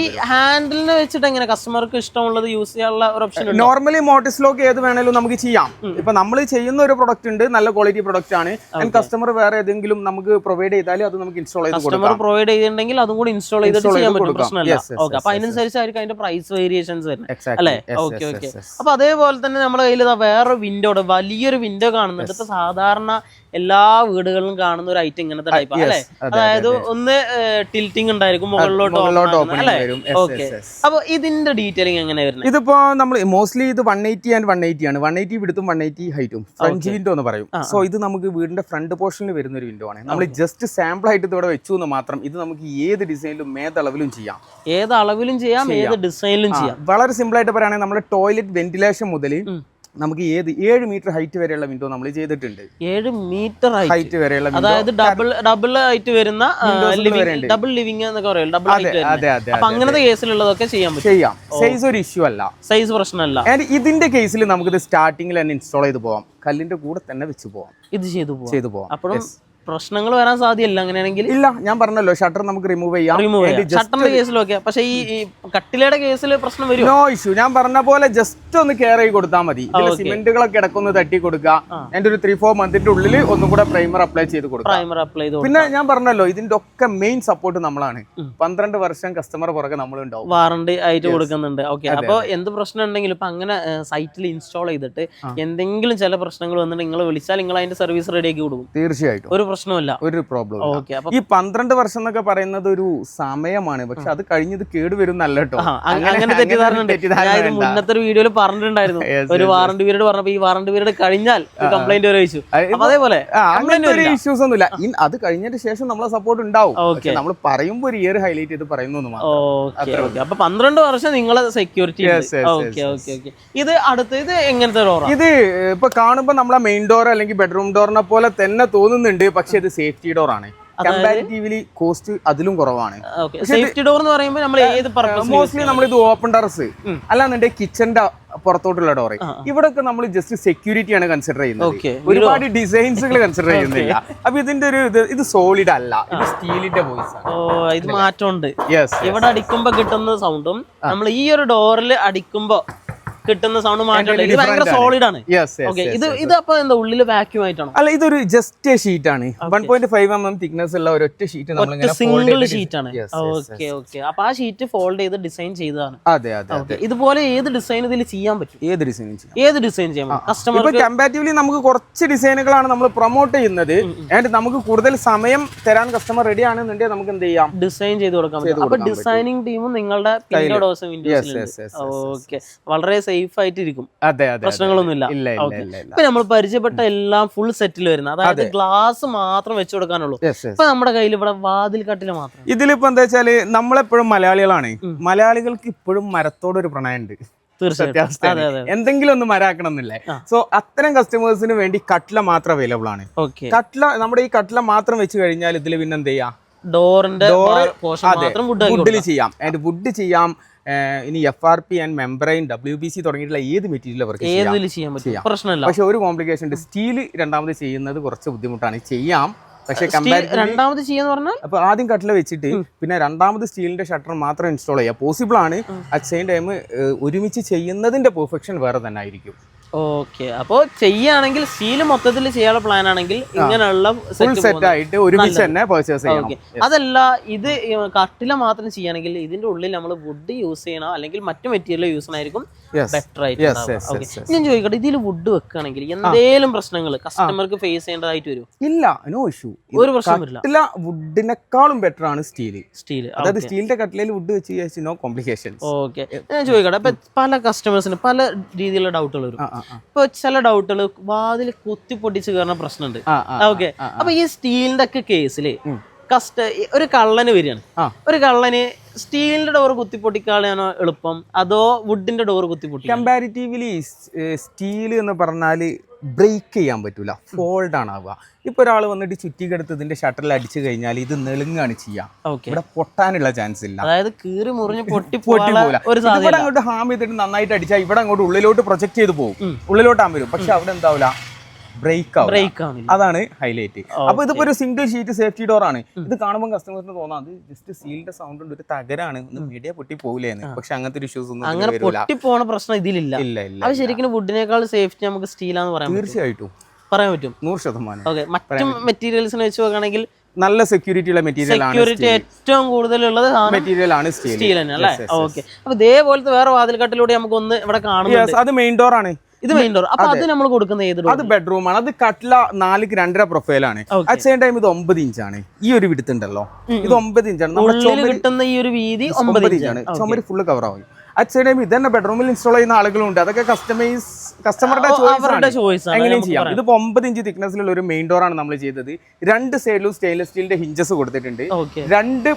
ഈ ഹാൻഡിലിനെ വെച്ചിട്ട് എങ്ങനെ കസ്റ്റമർക്ക് ഇഷ്ടമുള്ളത് യൂസ് ചെയ്യാനുള്ള ഒരു ഓപ്ഷൻ? നോർമലി മോട്ടിസ് ലോക്ക് ഏത് വേണേലും നമുക്ക് ചെയ്യാം. ഇപ്പൊ നമ്മൾ ചെയ്യുന്ന ഒരു പ്രൊഡക്റ്റ് ഉണ്ട്, നല്ല ക്വാളിറ്റി പ്രൊഡക്റ്റ് ആണ്. ആൻഡ് കസ്റ്റമർ വേറെ ഏതെങ്കിലും നമുക്ക് പ്രൊവൈഡ് ചെയ്താൽ അത് നമുക്ക് ഇൻസ്റ്റാൾ ചെയ്ത് കൊടുക്കാം. കസ്റ്റമർ പ്രൊവൈഡ് ചെയ്തിട്ടുണ്ടെങ്കിൽ അതും കൂടി ഇൻസ്റ്റാൾ ചെയ്തിട്ട് ചെയ്യാൻ പറ്റും, പ്രശ്നമില്ല. ഓക്കെ, അപ്പൊ അതിനനുസരിച്ചായിരിക്കും അതിന്റെ പ്രൈസ് വേരിയേഷൻസ് വരുന്നത് അല്ലേ? Okay okay. അപ്പൊ അതേപോലെ തന്നെ നമ്മുടെ കയ്യിൽ വേറൊരു വിൻഡോ, വലിയൊരു വിൻഡോ കാണുന്നുണ്ട്. ഇപ്പൊ സാധാരണ എല്ലാ വീടുകളിലും കാണുന്ന ഒരു ഐറ്റം ഇങ്ങനത്തെ ടൈപ്പ് അല്ലേ? അതായത് ഒന്ന് ടിൽറ്റിംഗ് ഉണ്ടായിരിക്കും, മുകളിലോട്ട് അല്ലേ? ഓക്കെ. അപ്പൊ ഇതിന്റെ ഡീറ്റെയിലിംഗ് എങ്ങനെ വരുന്നത്? ഇതിപ്പോ നമ്മൾ മോസ്റ്റ്ലി ഇത് 180 ആൻഡ് 180 ആണ്. 180 വിടുത്തും 180 ഹൈറ്റും ഫ്രഞ്ച് വിൻഡോ എന്ന് പറയും. സോ ഇത് നമുക്ക് വീടിന്റെ ഫ്രണ്ട് പോർഷനിൽ വരുന്ന ഒരു വിൻഡോ ആണ്. നമ്മൾ ജസ്റ്റ് സാമ്പിൾ ആയിട്ട് ഇവിടെ വെച്ചു എന്ന് മാത്രം. ഇത് നമുക്ക് ഏത് ഡിസൈനിലും ഏതളവിലും ചെയ്യാം, ഏത് അളവിലും ചെയ്യാം, ഏത് ഡിസൈനിലും ചെയ്യാം. വളരെ സിമ്പിൾ ആയിട്ട് പറയുകയാണെങ്കിൽ നമ്മുടെ ടോയ്ലറ്റ് വെന്റിലേഷൻ മുതൽ നമുക്ക് 7 മീറ്റർ ഹൈറ്റ് വരെയുള്ള വിൻഡോ നമ്മൾ ചെയ്തിട്ടുണ്ട്. 7 മീറ്റർ ഹൈറ്റ് വരെയുള്ള, അതായത് ഡബിൾ ഹൈറ്റ് വരുന്ന ഡബിൾ ലിവിംഗ് എന്നൊക്കെ പറയും. Double height. അപ്പൊ അങ്ങനത്തെ കേസിലുള്ളതൊക്കെ ചെയ്യാം. സൈസ് ഒരു ഇഷ്യൂ അല്ല, സൈസ് പ്രശ്നമല്ല. ഇതിന്റെ കേസിൽ നമുക്കിത് സ്റ്റാർട്ടിങ്ങിൽ തന്നെ ഇൻസ്റ്റാൾ ചെയ്ത് പോവാം, കല്ലിന്റെ കൂടെ തന്നെ വെച്ച് പോവാം, ഇത് ചെയ്തു പോവാം. അപ്പോഴും പ്രശ്നങ്ങൾ വരാൻ സാധ്യതയില്ല അങ്ങനെയാണെങ്കിൽ. ഇല്ല, ഞാൻ പറഞ്ഞല്ലോ ഷട്ടർ നമുക്ക് റിമൂവ് ചെയ്യാം. ഷട്ടറിന്റെ കേസിലൊക്കെ. പക്ഷേ ഈ കട്ടിലയുടെ കേസിൽ പ്രശ്നം വരും. No issue. ഞാൻ പറഞ്ഞ പോലെ ജസ്റ്റ് ഒന്ന് കെയർ ചെയ്ത് കൊടുത്താൽ മതി. സിമെന്റുകളൊക്കെ ഇടക്കൊന്ന് തട്ടി കൊടുക്കുക. എന്റെ ഒരു 3-4 മന്തിന്റെ ഉള്ളിൽ ഒന്നും കൂടെ പ്രൈമർ അപ്ലൈ ചെയ്ത് കൊടുക്കുക. പിന്നെ ഞാൻ പറഞ്ഞല്ലോ ഇതിന്റെ ഒക്കെ മെയിൻ സപ്പോർട്ട് നമ്മളാണ്. 12 വർഷം കസ്റ്റമർ പുറകെ നമ്മളുണ്ടാവും, വാറണ്ടി ആയിട്ട് കൊടുക്കുന്നുണ്ട്. ഓക്കെ. അപ്പൊ എന്ത് പ്രശ്നം ഉണ്ടെങ്കിലും ഇപ്പൊ അങ്ങനെ സൈറ്റിൽ ഇൻസ്റ്റാൾ ചെയ്തിട്ട് എന്തെങ്കിലും ചില പ്രശ്നങ്ങൾ വന്നിട്ട് നിങ്ങൾ വിളിച്ചാൽ നിങ്ങൾ അതിന്റെ സർവീസ് റെഡിയാക്കി കൊടുക്കും. തീർച്ചയായിട്ടും, ഒരു പ്രോബ്ലം. ഈ 12 വർഷം എന്നൊക്കെ പറയുന്നത് ഒരു സമയമാണ്, പക്ഷെ അത് കഴിഞ്ഞത് കേടുവരും നല്ല കേട്ടോ. അങ്ങനെ തെറ്റിദ്ധാരണ മുന്നത്തെ ഒരു വീഡിയോയിൽ പറഞ്ഞിട്ടുണ്ടായിരുന്നു. ഒരു വാറണ്ടി പീരീഡ് പറഞ്ഞപ്പോ ഈ വാറണ്ടി പീരീഡ് കഴിഞ്ഞാൽ കംപ്ലൈന്റ് വരെ വെച്ചു. അതേപോലെ ഇഷ്യൂസ് ഒന്നുമില്ല. അത് കഴിഞ്ഞതിന് ശേഷം നമ്മളെ സപ്പോർട്ട് ഉണ്ടാവും. നമ്മൾ പറയുമ്പോൾ ഒരു ഇയർ ഹൈലൈറ്റ് ചെയ്ത് പറയുന്നു. അപ്പൊ 12 വർഷം നിങ്ങളെ സെക്യൂരിറ്റി. ഇത് ഇത് എങ്ങനത്തെ ഡോറാണ്? ഇത് ഇപ്പൊ കാണുമ്പോ നമ്മളെ മെയിൻ ഡോർ അല്ലെങ്കിൽ ബെഡ്റൂം ഡോറിനെ പോലെ തന്നെ തോന്നുന്നുണ്ട്, പക്ഷെ ഇത് സേഫ്റ്റി ഡോർ ആണ്. കമ്പാരിറ്റീവ്ലി കോസ്റ്റ് അതിലും കുറവാണ്. സേഫ്റ്റി ഡോർ എന്ന് പറയുമ്പോൾ നമ്മൾ ഏത് മോസ്റ്റ്ലി നമ്മൾ ഇത് ഓപ്പൺ ടെറസ് അല്ലാന്നുണ്ടെങ്കിൽ കിച്ചന്റെ പുറത്തോട്ടുള്ള ഡോറ്. ഇവിടൊക്കെ നമ്മൾ ജസ്റ്റ് സെക്യൂരിറ്റി ആണ് കൺസിഡർ ചെയ്യുന്നത്, ഒരുപാട് ഡിസൈൻസുകൾ കൺസിഡർ ചെയ്യുന്നില്ല. അപ്പൊ ഇതിന്റെ ഒരു ഇത് സോളിഡ് അല്ല, ഇത് സ്റ്റീലിന്റെ വോയിസ് ആണ്. ഇത് മാറ്റമുണ്ട്. ഇവിടെ അടിക്കുമ്പോ കിട്ടുന്ന സൗണ്ടും നമ്മൾ ഈ ഒരു ഡോറിൽ അടിക്കുമ്പോ കിട്ടുന്ന സൗണ്ട് മാറ്റം. ഇത് ഭയങ്കര സോളിഡ് ആണ്. ഇത് അപ്പൊ എന്താ ഉള്ളില് വാക്യൂം ആയിട്ടാണ്? അല്ല, ഇതൊരു ജസ്റ്റ് ഷീറ്റ് ആണ്. 1.5 mm തിക്നെസ് ഉള്ള ഒരൊറ്റ ഷീറ്റ്, സിംഗിൾ ഷീറ്റ് ആണ്. അപ്പൊ ആ ഷീറ്റ് ഫോൾഡ് ചെയ്ത് ഡിസൈൻ ചെയ്തതാണ്. ഇതുപോലെ ഏത് ഡിസൈൻ ഇതിൽ ചെയ്യാൻ പറ്റും? ഏത് ഡിസൈൻ ചെയ്യാൻ പറ്റും? കസ്റ്റമർ കമ്പാരിറ്റീവ്ലി നമുക്ക് കുറച്ച് ഡിസൈനുകളാണ് നമ്മൾ പ്രൊമോട്ട് ചെയ്യുന്നത്. ആൻഡ് നമുക്ക് കൂടുതൽ സമയം തരാൻ കസ്റ്റമർ റെഡി ആണെന്നുണ്ടെങ്കിൽ നമുക്ക് എന്ത് ചെയ്യാം, ഡിസൈൻ ചെയ്ത് കൊടുക്കാൻ പറ്റും. അപ്പൊ ഡിസൈനിങ് ടീമും നിങ്ങളുടെ വളരെ സേഫ് ആയിട്ടിരിക്കും, പ്രശ്നങ്ങളൊന്നുമില്ല. ഇപ്പൊ നമ്മൾ പരിചയപ്പെട്ട എല്ലാം ഫുൾ സെറ്റിൽ വരുന്ന, അതായത് ഗ്ലാസ് മാത്രം വെച്ചു കൊടുക്കാനുള്ളൂ. ഇപ്പൊ നമ്മുടെ കയ്യിൽ ഇവിടെ വാതിൽ കട്ടില് മാത്രം. ഇതിലിപ്പോ എന്താ വെച്ചാല് നമ്മളെപ്പോഴും മലയാളികളാണ്, മലയാളികൾക്ക് ഇപ്പോഴും മരത്തോടൊരു പ്രണയമുണ്ട്. എന്തെങ്കിലും ഒന്ന് മരാക്കണം എന്നില്ലേ. സോ അത്തരം കസ്റ്റമേഴ്സിന് വേണ്ടി കട്ട്ല മാത്രം അവൈലബിൾ ആണ്. കട്ട്ല നമ്മുടെ ഈ കട്ട്ല മാത്രം വെച്ച് കഴിഞ്ഞാൽ ഇതിൽ പിന്നെ എന്ത് ചെയ്യാം, ഡോറിന്റെ വുഡിൽ ചെയ്യാം. ആൻഡ് വുഡ് ചെയ്യാം. ഇനി FRP ആൻഡ് മെംബ്രെയിൻ WPC തുടങ്ങിയിട്ടുള്ള ഏത് മെറ്റീരിയൽ അവർക്ക് ചെയ്യാം. പക്ഷെ ഒരു കോംപ്ലിക്കേഷൻ ഉണ്ട്, സ്റ്റീൽ രണ്ടാമത് ചെയ്യുന്നത് കുറച്ച് ബുദ്ധിമുട്ടാണ്. ചെയ്യാം, പക്ഷെ രണ്ടാമത് ചെയ്യാന്ന് പറഞ്ഞാൽ അപ്പൊ ആദ്യം കട്ടില വെച്ചിട്ട് പിന്നെ രണ്ടാമത് സ്റ്റീലിന്റെ ഷട്ടർ മാത്രം ഇൻസ്റ്റാൾ ചെയ്യാം. പോസിബിൾ ആണ്. അറ്റ് സെയിം ടൈം ഒരുമിച്ച് ചെയ്യുന്നതിന്റെ പെർഫെക്ഷൻ വേറെ തന്നെ ആയിരിക്കും. ഓക്കെ. അപ്പോൾ ചെയ്യുകയാണെങ്കിൽ സ്റ്റീൽ മൊത്തത്തിൽ ചെയ്യാനുള്ള പ്ലാൻ ആണെങ്കിൽ ഇങ്ങനെയുള്ള സെറ്റ് ആയിട്ട് ഒരുമിച്ച് തന്നെ പർച്ചേസ് ചെയ്യാം. അതല്ല, ഇത് കട്ടില മാത്രം ചെയ്യുകയാണെങ്കിൽ ഇതിന്റെ ഉള്ളിൽ നമ്മൾ വുഡ് യൂസ് ചെയ്യണം അല്ലെങ്കിൽ മറ്റു മെറ്റീരിയൽ യൂസ് ചെയ്യണമായിരിക്കും ബെറ്റർ ആയിട്ട്. ഞാൻ ചോദിക്കട്ടെ, ഇതിൽ വുഡ് വെക്കുകയാണെങ്കിൽ എന്തെങ്കിലും പ്രശ്നങ്ങൾ കസ്റ്റമർക്ക് ഫേസ് ചെയ്യേണ്ടതായിട്ട് വരും? ഇല്ല, നോ ഇഷ്യൂ. ഒരു പ്രശ്നം വരില്ല. വുഡിനെക്കാളും ബെറ്റർ ആണ് സ്റ്റീൽ. അതായത് സ്റ്റീലിന്റെ കട്ടിലയിൽ വുഡ് വെച്ച് നോ കോംപ്ലിക്കേഷൻസ്. ഓക്കെ. ഞാൻ ചോദിക്കട്ടെ, ഇപ്പൊ പല കസ്റ്റമേഴ്സിന് പല രീതിയിലുള്ള ഡൗട്ടുകൾ വരും. ഇപ്പൊ ചില ഡൗട്ടുകൾ വാതിൽ കുത്തി പൊട്ടിച്ച് കയറുന്ന പ്രശ്നമുണ്ട്. ഓക്കെ. അപ്പൊ ഈ സ്റ്റീലിന്റെ ഒക്കെ കേസില് ഒരു കള്ളന് വരികയാണ്, ഒരു കള്ളന് സ്റ്റീലിന്റെ ഡോർ കുത്തിപ്പൊട്ടിക്കാനാണോ എളുപ്പം അതോ വുഡിന്റെ ഡോർ കുത്തിപ്പൊട്ടി? കമ്പാരിറ്റീവ്ലി സ്റ്റീൽ എന്ന് പറഞ്ഞാൽ ബ്രേക്ക് ചെയ്യാൻ പറ്റൂല, ഫോൾഡ് ആണ് ആവുക. ഇപ്പൊ ഒരാൾ വന്നിട്ട് ചുറ്റിക്കെടുത്ത് ഇതിന്റെ ഷട്ടറിൽ അടിച്ചു കഴിഞ്ഞാൽ ഇത് നെളുങ്ങാണ് ചെയ്യാം, ഇവിടെ പൊട്ടാനുള്ള ചാൻസ് ഇല്ല. അതായത് കീറി മുറിഞ്ഞ് പൊട്ടിപ്പോല. ഇവിടെ അങ്ങോട്ട് ഹാം ചെയ്തിട്ട് നന്നായിട്ട് അടിച്ചാൽ ഇവിടെ അങ്ങോട്ട് ഉള്ളിലോട്ട് പ്രൊജക്ട് ചെയ്ത് പോകും, ഉള്ളിലോട്ട് വരും. പക്ഷെ അവിടെ എന്താവില്ല, ബ്രേക്ക് ആവും. അതാണ് ഹൈലൈറ്റ്. അപ്പൊ ഇതിപ്പോ ഒരു സിംഗിൾ ഷീറ്റ് സേഫ്റ്റി ഡോർ ആണ്. ഇത് കാണുമ്പോൾ കസ്റ്റമേഴ്സിന് തോന്നാം അത് ജസ്റ്റ് സീലിന്റെ സൗണ്ട് ഉണ്ട്, ഒരു തകരാണ്, ഒന്ന് മീഡിയ പൊട്ടി പോകില്ലെന്ന്. പക്ഷെ അങ്ങനത്തെ ഒരു ഇഷ്യൂസ് ഒന്നും അങ്ങനെ പൊട്ടി പോണ പ്രശ്നം ഇതിലില്ല. അത് ശരിക്കും വുഡിനേക്കാൾ സേഫ്റ്റി നമുക്ക് സ്റ്റീലാന്ന് പറയാം. തീർച്ചയായിട്ടും പറയാൻ പറ്റും, 100%. മറ്റു മെറ്റീരിയൽസിനെ വെച്ച് നോക്കുകയാണെങ്കിൽ നല്ല സെക്യൂരിറ്റി ഉള്ള മെറ്റീരിയൽ ആണ്. സെക്യൂരിറ്റി ഏറ്റവും കൂടുതലുള്ളത് മെറ്റീരിയൽ ആണ് സ്റ്റീൽ തന്നെ അല്ലേ? ഓക്കെ. അപ്പൊ ഇതേപോലത്തെ വേറെ വാതിൽക്കട്ടിലൂടെ നമുക്ക് ഒന്ന് ഇവിടെ കാണുന്നുണ്ട്. അത് മെയിൻ ഡോർ ആണ്. ഇത് മെയിൻ ഡോർ. അപ്പൊ അത് നമ്മൾ കൊടുക്കുന്ന ഏത്? അത് ബെഡ്റൂം ആണ്. അത് കട്ട്ല 4ക്ക് 2.5 പ്രൊഫൈലാണ്. അറ്റ് സെയിം ടൈം ഇത് 9 ഇഞ്ചാണ്. ഈ ഒരു വിടുത്ത് ഉണ്ടല്ലോ, ഇത് 9 ഇഞ്ചാണ്. കിട്ടുന്ന ഈ ഒരു വീതി 9 ഇഞ്ചാണ്. ചുമര് ഫുള്ള് കവർ ആവും. അറ്റ് സെയിം ടൈം ഇത് തന്നെ ബെഡ്റൂമിൽ ഇൻസ്റ്റാൾ ചെയ്യുന്ന ആളുകളുണ്ട്. അതൊക്കെ കസ്റ്റമറുടെ ചോയ്സ് എങ്ങനെയും ചെയ്യാം. ഇതിപ്പോ 9 ഇഞ്ച് തിക്നെസ്സിലുള്ള ഒരു മെയിൻ ഡോർ ആണ് നമ്മൾ ചെയ്തത്. 2 സൈഡിലും സ്റ്റെയിൻലെസ് സ്റ്റീലിന്റെ ഹിഞ്ചസ് കൊടുത്തിട്ടുണ്ട്. 2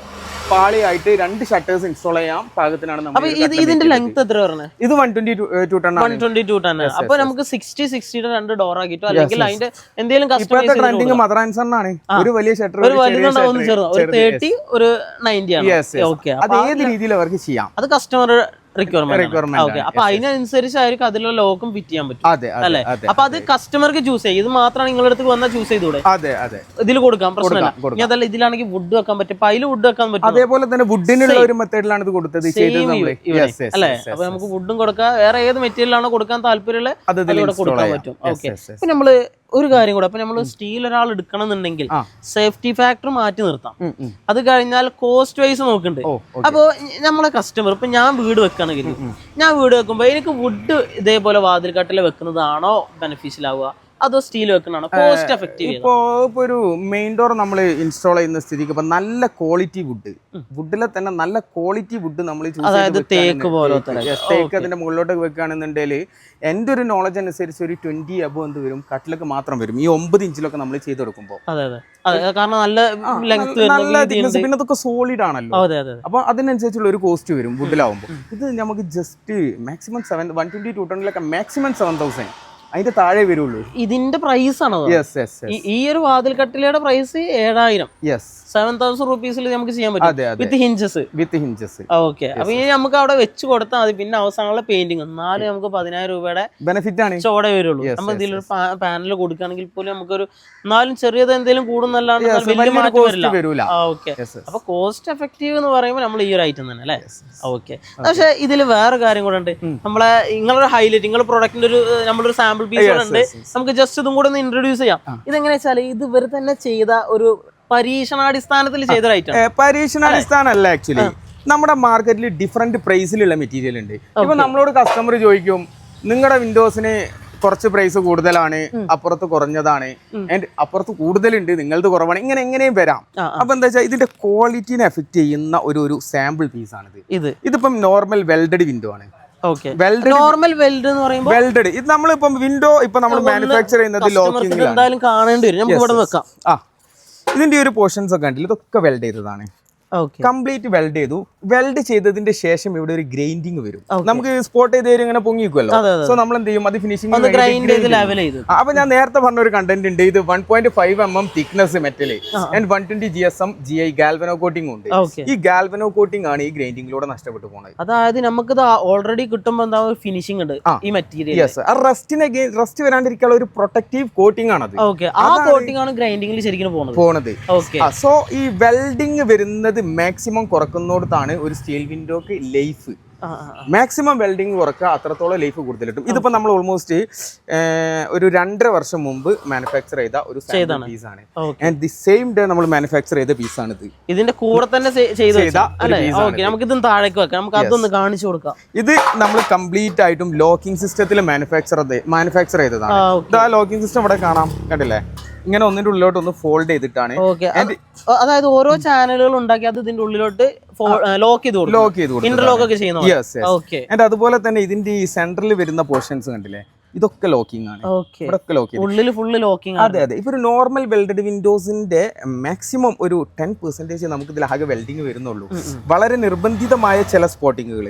പാളിയായിട്ട് 2 ഷട്ടേഴ്സ് ഇൻസ്റ്റാൾ ചെയ്യാം പാകത്തിനാണ് നമ്മൾ. ഇതിന്റെ ലെങ്ത് എത്ര പറഞ്ഞത്? ഇത് 122 ടൺ. അപ്പൊ നമുക്ക് 60 2 ഡോർ ആക്കിട്ടോ അല്ലെങ്കിൽ അതിന്റെ എന്തെങ്കിലും ഇപ്പോഴത്തെ ട്രെൻഡിങ് മദർ ആൻഡ് സൺ ആണ്. ഒരു വലിയ ഷട്ടർ, ഒരു 30 ഒരു 90 ആണ്. ഓക്കെ. അത് ഏത് രീതിയിൽ അവർക്ക് ചെയ്യാം, അത് കസ്റ്റമർ റിക്വയർമെന്റ്. അപ്പൊ അതിനനുസരിച്ചായിരിക്കും അതിലുള്ള ലോക്കും ഫിറ്റ് ചെയ്യാൻ പറ്റും അല്ലെ? അപ്പൊ അത് കസ്റ്റമർക്ക് ചൂസ് ചെയ്യും. ഇത് മാത്രമാണ് നിങ്ങളുടെ അടുത്ത് വന്നാൽ ചൂസ് ചെയ്തൂടെ? ഇതിൽ കൊടുക്കാം, പ്രശ്നമില്ല. ഇനി അതല്ല ഇതിലാണെങ്കിൽ വുഡ് വെക്കാൻ പറ്റും, അതിൽ വുഡ് വെക്കാൻ പറ്റും. അതേപോലെ തന്നെ വുഡിനുള്ള ഒരു മെത്തേഡിലാണ് ഇത് കൊടുത്തത് അല്ലെ? അപ്പൊ നമുക്ക് വുഡും കൊടുക്കാം, വേറെ ഏത് മെറ്റീരിയലാണോ കൊടുക്കാൻ താല്പര്യമുള്ള അതിലൂടെ കൊടുക്കാൻ പറ്റും. ഓക്കെ. അപ്പൊ നമ്മള് ഒരു കാര്യം കൂടെ, അപ്പൊ നമ്മള് സ്റ്റീൽ ഒരാൾ എടുക്കണം എന്നുണ്ടെങ്കിൽ സേഫ്റ്റി ഫാക്ടർ മാറ്റി നിർത്താം. അത് കഴിഞ്ഞാൽ കോസ്റ്റ് വൈസ് നോക്കുന്നുണ്ട്. അപ്പൊ നമ്മളെ കസ്റ്റമർ, ഇപ്പൊ ഞാൻ വീട് വെക്കുകയാണെങ്കിൽ ഞാൻ വീട് വെക്കുമ്പോ എനിക്ക് വുഡ് ഇതേപോലെ വാതിൽക്കട്ടിൽ വെക്കുന്നതാണോ ബെനിഫിഷ്യൽ ആവുക അതോ സ്റ്റീൽ വെക്കണോ കോസ്റ്റ് എഫക്റ്റീവ്? ഇപ്പൊ ഒരു മെയിൻ ഡോർ നമ്മൾ ഇൻസ്റ്റാൾ ചെയ്യുന്ന സ്ഥിതിക്ക് ഇപ്പൊ നല്ല ക്വാളിറ്റി വുഡിലെ തന്നെ നല്ല ക്വാളിറ്റി വുഡ് നമ്മൾ തേക്ക് അതിന്റെ മുകളിലോട്ട് വെക്കുകയാണെന്നുണ്ടെങ്കിൽ എന്റെ ഒരു നോളജ് അനുസരിച്ച് ഒരു 20 അബോ എന്ത് വരും, കട്ടിലൊക്കെ മാത്രം വരും ഈ 9 ഇഞ്ചിലൊക്കെ നമ്മൾ ചെയ്തെടുക്കുമ്പോൾ. കാരണം നല്ല പിന്നെ അതൊക്കെ സോളിഡ് ആണല്ലോ. അപ്പൊ അതിനനുസരിച്ചുള്ള ഒരു കോസ്റ്റ് വരും വുഡിലാവുമ്പോൾ. ഇത് നമുക്ക് ജസ്റ്റ് മാക്സിമം 122 ടണ്ണിലൊക്കെ മാക്സിമം 7,000 അതിന്റെ താഴെ വരുള്ളൂ. ഇതിന്റെ പ്രൈസ് ആണോ? ഈ ഒരു വാതിൽ കട്ടിലയുടെ പ്രൈസ് 7,000. 7,000 റുപ്പീസിൽ നമുക്ക് ചെയ്യാൻ പറ്റും വിത്ത് ഹിഞ്ചസ്. ഓക്കെ. അപ്പൊ ഇനി നമുക്ക് അവിടെ വെച്ച് കൊടുത്താൽ മതി. പിന്നെ അവസാനമുള്ള പെയിന്റിങ് എന്നാലും നമുക്ക് 10,000 രൂപയുടെ ബെനിഫിറ്റ് ആണ് ചോടെ വരുള്ളൂ. നമ്മൾ ഇതിലൊരു പാനൽ കൊടുക്കുകയാണെങ്കിൽ പോലും നമുക്കൊരു എന്നാലും ചെറിയത് എന്തെങ്കിലും കൂടുന്നല്ലാണ്ട് വലിയ മാറ്റം വരില്ല. ഓക്കെ. അപ്പൊ കോസ്റ്റ് എഫക്റ്റീവ് എന്ന് പറയുമ്പോൾ നമ്മൾ ഈ ഒരു ഐറ്റം തന്നെ അല്ലേ? ഓക്കെ. പക്ഷെ ഇതിൽ വേറെ കാര്യം കൂടെ ഉണ്ട്. നമ്മളെ നിങ്ങളൊരു ഹൈലൈറ്റ്, നിങ്ങളുടെ പ്രൊഡക്റ്റിന്റെ ഒരു നമ്മളൊരു സാമ്പിൾ പീസ് ഉണ്ട്. നമുക്ക് ജസ്റ്റ് ഇതും കൂടെ ഒന്ന് ഇൻട്രൊഡ്യൂസ് ചെയ്യാം. ഇതെങ്ങനെ വെച്ചാൽ ഇത് ഇവർ തന്നെ ചെയ്ത ഒരു പരീക്ഷണാടിസ്ഥാനത്തിൽ ചെയ്ത ഐറ്റം. പരീക്ഷണാടിസ്ഥാനമല്ല, ആക്ച്വലി നമ്മുടെ മാർക്കറ്റിൽ ഡിഫറെന്റ് പ്രൈസിലുള്ള മെറ്റീരിയൽ ഉണ്ട്. ഇപ്പൊ നമ്മളോട് കസ്റ്റമർ ചോദിക്കും നിങ്ങളുടെ വിൻഡോസിന് കുറച്ച് പ്രൈസ് കൂടുതലാണ്, അപ്പുറത്ത് കുറഞ്ഞതാണ്, അപ്പുറത്ത് കൂടുതലുണ്ട്, നിങ്ങളത് കുറവാണ്, ഇങ്ങനെ എങ്ങനെയും വരാം. അപ്പൊ എന്താ വെച്ചാൽ ഇതിന്റെ ക്വാളിറ്റിനെ എഫക്ട് ചെയ്യുന്ന ഒരു സാമ്പിൾ പീസ് ആണിത്. ഇതിപ്പം നോർമൽ വെൽഡഡ് വിൻഡോ ആണ്. നോർമൽ വെൽഡ് എന്ന് പറയുമ്പോൾ വെൽഡഡ് ഇത് നമ്മളിപ്പം വിൻഡോ ഇപ്പൊ നമ്മൾ മാനുഫാക്ചർ ചെയ്യുന്നത് ലോക്കിംഗ് എന്തായാലും കാണേണ്ടി വരും. നമുക്ക് ഇവിടെ വെക്കാം. ഇതിന്റെ ഒരു പോർഷൻസ് ഒക്കെ ഉണ്ടല്ലോ, ഇതൊക്കെ വെൽഡ് ചെയ്തതാണ്. കംപ്ലീറ്റ് വെൽഡ് ചെയ്തു. വെൽഡ് ചെയ്തതിന്റെ ശേഷം ഇവിടെ ഒരു ഗ്രൈൻഡിങ് വരും. നമുക്ക് സ്പോട്ട് ചെയ്ത് ഇങ്ങനെ പൊങ്ങിക്കുമല്ലോ. സോ നമ്മൾ എന്ത് ചെയ്യും, അത് ഫിനിഷിംഗ്. അപ്പൊ ഞാൻ നേരത്തെ പറഞ്ഞ ഒരു കണ്ടന്റ് ഉണ്ട്. ഇത് 1.5 mm thickness metal and 120 GSM GI galvano coating ഉണ്ട്. ഈ ഗാൽവനോ കോട്ടിംഗ് ആണ് ഈ ഗ്രൈൻഡിങ്ങിലൂടെ നഷ്ടപ്പെട്ടു പോകുന്നത്. അതായത് നമുക്ക് ഓൾറെഡി കിട്ടുമ്പോൾ എന്താ ഫിനിഷിംഗ് ഉണ്ട് ഈ മെറ്റീരിയൽ. റസ്റ്റ് വരാണ്ടിരിക്കാനുള്ള ഒരു പ്രൊട്ടക്റ്റീവ് കോട്ടിംഗ് ആണ്. ആ കോട്ടിംഗ് ആണ് ഗ്രൈൻഡിങ്ങിൽ ശരിക്കും പോകുന്നത്. സോ ഈ വെൽഡിങ് വരുന്നത് മാക്സിമം കുറക്കുന്നോടത്താണ് ഒരു സ്റ്റീൽ വിൻഡോക്ക് ലൈഫ്. മാക്സിമം വെൽഡിങ് കുറക്കുക, അത്രത്തോളം ലൈഫ് കൂടുതൽ കിട്ടും. ഇതിപ്പോ നമ്മൾ ഓൾമോസ്റ്റ് ഒരു 2.5 വർഷം മുമ്പ് മാനുഫാക്ചർ ചെയ്ത ഒരു പീസാണ്. ആൻഡ് ദി സെയിം ഡേ നമ്മൾ മാനുഫാക്ചർ ചെയ്ത പീസാണ് ഇത്. ഇതിന്റെ കൂടെ തന്നെ നമുക്ക് ഇതും താഴേക്ക് വെക്കാം. നമുക്ക് അതൊന്ന് കാണിച്ചു കൊടുക്കാം. ഇത് നമ്മൾ കംപ്ലീറ്റ് ആയിട്ടും ലോക്കിംഗ് സിസ്റ്റത്തിൽ മാനുഫാക്ചർ ചെയ്തതാണ്. ആ ലോക്കിംഗ് സിസ്റ്റം ഇവിടെ കാണാം, കണ്ടില്ലേ? ഇങ്ങനെ ഒന്നിന്റെ ഉള്ളിലോട്ട് ഒന്ന് ഫോൾഡ് ചെയ്തിട്ടാണ്. അതായത് ഓരോ ചാനലുകൾ ഉണ്ടാക്കി അത് ഇതിന്റെ ഉള്ളിലോട്ട് ലോക്ക് ചെയ്ത് ഇന്റർലോക്ക് ഒക്കെ ചെയ്യുന്നത്. അതുപോലെ തന്നെ ഇതിന്റെ ഈ സെന്ററിൽ വരുന്ന പോർഷൻസ് കണ്ടില്ലേ, ഇതൊക്കെ ലോക്കിംഗ് ആണ്. ഓക്കെ, ഇവിടൊക്കെ ലോക്കിംഗ്. ഉള്ളിൽ ഫുള്ള് ലോക്കിംഗ്. അതെ അതെ. ഇപ്പൊ ഒരു നോർമൽ വെൽഡഡ് വിൻഡോസിന്റെ മാക്സിമം ഒരു 10% നമുക്ക് ഇതിൽ ആകെ വെൽഡിങ് വരുന്നുള്ളൂ. വളരെ നിർബന്ധിതമായ ചില സ്പോട്ടിങ്ങുകൾ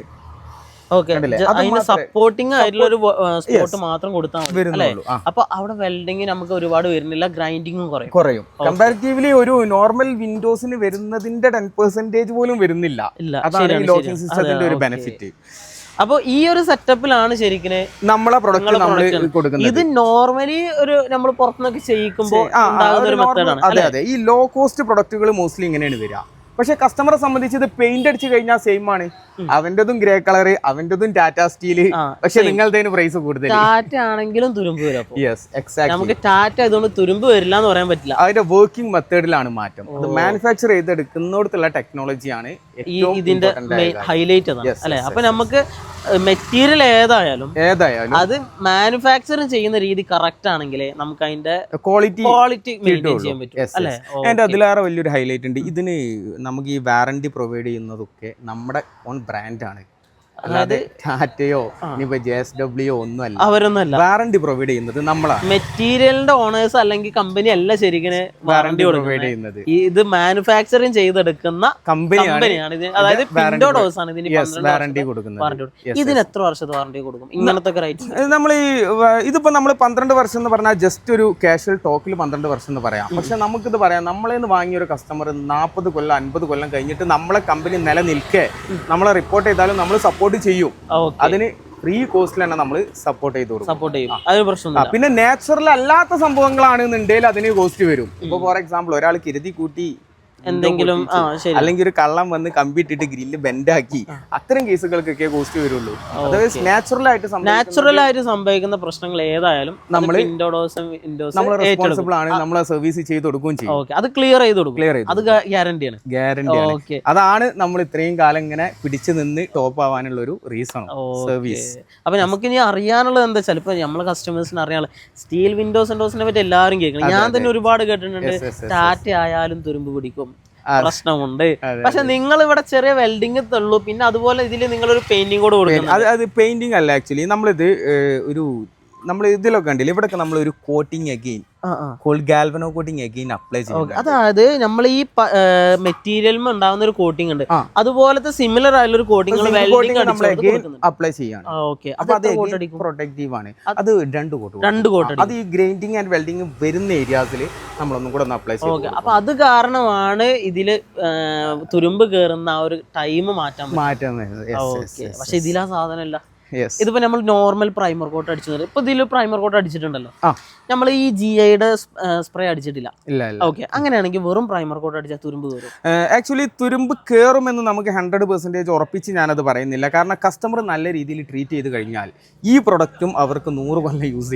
അതിന് സപ്പോർട്ടിങ് ആയിട്ടുള്ള ഒരു സ്പോട്ട് മാത്രം കൊടുത്താൽ മതി അല്ലേ? അപ്പൊ അവിടെ വെൽഡിങ് നമുക്ക് ഒരുപാട് വരുന്നില്ല, ഗ്രൈൻഡിങ്ങും കുറയും. കമ്പാരിറ്റീവ്ലി ഒരു നോർമൽ വിൻഡോസിന് വരുന്നതിന്റെ 10% പോലും വരുന്നില്ല. അതാണ് ഈ ലോക്കിംഗ് സിസ്റ്റത്തിന്റെ ഒരു ബെനിഫിറ്റ്. അപ്പൊ ഈ ഒരു സെറ്റപ്പിലാണ് ശരിക്കും നമ്മളെ പ്രൊഡക്റ്റ് നമ്മൾ കൊടുക്കുന്നത്. ഇത് നോർമലി ഒരു നമ്മൾ പുറത്തുനിന്നൊക്കെ ചെയ്യിക്കുമ്പോൾ ഒരു മെത്തേഡാണ്. അതെ അതെ. ഈ ലോ കോസ്റ്റ് പ്രൊഡക്റ്റുകൾ മോസ്റ്റ്ലി ഇങ്ങനെയാണ് വരിക. പക്ഷെ കസ്റ്റമറെ സംബന്ധിച്ച് ഇത് പെയിന്റ് അടിച്ച് കഴിഞ്ഞാൽ സെയിം ആണ്. അവന്റേതും ഗ്രേ കളറ്, അവന്റേതും ടാറ്റ സ്റ്റീല്. പക്ഷെ നിങ്ങളുടെ പ്രൈസ് കൂടുതൽ. ടാറ്റ ആണെങ്കിലും തുരുമ്പ് വരും. നമുക്ക് ടാറ്റ ഇതുകൊണ്ട് തുരുമ്പ് വരില്ല എന്ന് പറയാൻ പറ്റില്ല. അതിന്റെ വർക്കിംഗ് മെത്തേഡിലാണ് മാറ്റം. അത് മാനുഫാക്ചർ ചെയ്തെടുക്കുന്നിടത്തുള്ള ടെക്നോളജിയാണ് ഇതിന്റെ ഹൈലൈറ്റ് അതാണ് അല്ലെ? അപ്പൊ നമുക്ക് മെറ്റീരിയൽ ഏതായാലും അത് മാനുഫാക്ചറിങ് ചെയ്യുന്ന രീതി കറക്റ്റ് ആണെങ്കിൽ നമുക്ക് അതിന്റെ ക്വാളിറ്റി മെയിൻറ്റെയിൻ ചെയ്യാൻ പറ്റും അല്ലെ? അതിന്റെ അതിലേറെ വലിയൊരു ഹൈലൈറ്റ് ഉണ്ട്. ഇതിന് നമുക്ക് ഈ വാറന്റി പ്രൊവൈഡ് ചെയ്യുന്നതൊക്കെ നമ്മുടെ ഓൺ ബ്രാൻഡാണ്. അല്ലാതെ ടാറ്റയോ ഇനിയിപ്പോ JSW ഒന്നുമല്ല. അവരൊന്നല്ല വാറന്റി പ്രൊവൈഡ് ചെയ്യുന്നത് നമ്മളാണ്. മെറ്റീരിയലിന്റെ ഓണേഴ്സ് അല്ലെങ്കിൽ കമ്പനി അല്ല ശരിക്കും വാറന്റി പ്രൊവൈഡ് ചെയ്യുന്നത്. ഇത് മാനുഫാക്ചറിങ് ചെയ്തെടുക്കുന്ന കമ്പനിയാണ്. അതായത് പിൻഡോ ഡോസ് ആണ് ഇതിന് വാറന്റി കൊടുക്കുന്നത്. ഇതിന് എത്ര വർഷത്തെ വാറന്റി കൊടുക്കും ഇങ്ങനത്തെ റൈറ്റ്? നമ്മൾ ഇതിപ്പോ നമ്മൾ 12 വർഷം എന്ന് പറഞ്ഞാൽ ജസ്റ്റ് ഒരു കാഷ്വൽ ടോക്കിൽ 12 വർഷം എന്ന് പറയാം. പക്ഷെ നമുക്കിത് പറയാം, നമ്മളേന്ന് വാങ്ങിയ ഒരു കസ്റ്റമർ 40 കൊല്ലം 50 കൊല്ലം കഴിഞ്ഞിട്ട് നമ്മളെ കമ്പനി നിലനിൽക്കെ നമ്മളെ റിപ്പോർട്ട് ചെയ്താലും നമ്മൾ സപ്പോർട്ട് ചെയ്യും. അതിന് ഫ്രീ കോസ്റ്റിൽ തന്നെ നമ്മൾ സപ്പോർട്ട് ചെയ്യും. പിന്നെ നാച്ചുറൽ അല്ലാത്ത സംഭവങ്ങളാണെന്നുണ്ടെങ്കിൽ അതിന് കോസ്റ്റ് വരും. ഇപ്പൊ ഫോർ എക്സാമ്പിൾ ഒരാൾ കരുതി കൂട്ടി എന്തെങ്കിലും അല്ലെങ്കിൽ ഒരു കള്ളം വന്ന് കമ്പിട്ടിട്ട് ഗ്രില്ല് ബെൻഡാക്കി, അത്തരം കേസുകൾക്കൊക്കെ കോസ്റ്റ് വരുള്ളൂ. അതായത് നാച്ചുറൽ ആയിട്ട് സംഭവിക്കുന്ന പ്രശ്നങ്ങൾ ഏതായാലും നമ്മൾ റെസ്പോൺസിബിൾ ആണ്, നമ്മളെ സർവീസ് ചെയ്ത് കൊടുക്കുകയും ചെയ്യും. അത് ക്ലിയർ ചെയ്ത് കൊടുക്കും. അത് ഗ്യാരണ്ടിയാണ്. അതാണ് നമ്മൾ ഇത്രയും കാലം ഇങ്ങനെ പിടിച്ചു നിന്ന് ടോപ്പ് ആവാനുള്ള ഒരു റീസൺ സർവീസ്. അപ്പൊ നമുക്ക് ഇനി അറിയാനുള്ളത് എന്താ വെച്ചാൽ, ഇപ്പൊ നമ്മളെ കസ്റ്റമേഴ്സിന് അറിയാനുള്ള സ്റ്റീൽ വിൻഡോസിനെ പറ്റി എല്ലാവരും കേൾക്കണം. ഞാൻ തന്നെ ഒരുപാട് കേട്ടിട്ടുണ്ട്, ടാറ്റ ആയാലും തുരുമ്പ് പിടിക്കും, പ്രശ്നമുണ്ട്. പക്ഷെ നിങ്ങൾ ഇവിടെ ചെറിയ വെൽഡിങ് തള്ളൂ, പിന്നെ അതുപോലെ ഇതിൽ നിങ്ങളൊരു പെയിന്റിംഗ് കൂടെ കൊടുക്കും. അത് പെയിന്റിംഗ് അല്ല ആക്ച്വലി. നമ്മളിത് നമ്മൾ ഇതിലൊക്കെ ഉണ്ടല്ലോ, ഇവിടെ നമ്മളൊരു coating again galvano coating again apply ചെയ്യും. അതായത് നമ്മൾ ഈ മെറ്റീരിയലിൽ ഉണ്ടാകുന്ന ഒരു കോട്ടിംഗ് ഉണ്ട്, അതുപോലത്തെ സിമിലർ ആയിട്ടുള്ള ഒരു കോട്ടിംഗ് അപ്ലൈ ചെയ്യാണ്. അപ്പൊ അത് പ്രൊട്ടക്റ്റീവ് ആണ്. അത് 2 കോട്ട്. അത് ഈ ഗ്രൈൻഡിങ് ആൻഡ് വെൽഡിങ് വരുന്ന ഏരിയാസിൽ നമ്മളൊന്നും കൂടെ ഒന്ന് അപ്ലൈ ചെയ്യും. അപ്പൊ അത് കാരണമാണ് ഇതില് തുരുമ്പ് കയറുന്ന ആ ഒരു ടൈം മാറ്റാൻ. പക്ഷെ ഇതിലാ സാധനമല്ല. ഇതിപ്പോ നമ്മൾ നോർമൽ പ്രൈമർ കോട്ട് അടിച്ചത്, ഇപ്പൊ ഇതിൽ പ്രൈമർ കോട്ട് അടിച്ചിട്ടുണ്ടല്ലോ, നമ്മൾ ഈ GIയുടെ സ്പ്രേ അടിച്ചിട്ടില്ല. ഓക്കെ, അങ്ങനെയാണെങ്കിൽ വെറും പ്രൈമർ കോട്ട് അടിച്ചാൽ തുരുമ്പ് കയറും? ആക്ച്വലി തുരുമ്പ് കയറുമെന്ന് നമുക്ക് 100% ഉറപ്പിച്ച് ഞാനത് പറയുന്നില്ല. കാരണം കസ്റ്റമർ നല്ല രീതിയിൽ ട്രീറ്റ് ചെയ്ത് കഴിഞ്ഞാൽ ഈ പ്രൊഡക്റ്റും അവർക്ക് 100 കൊല്ലം യൂസ്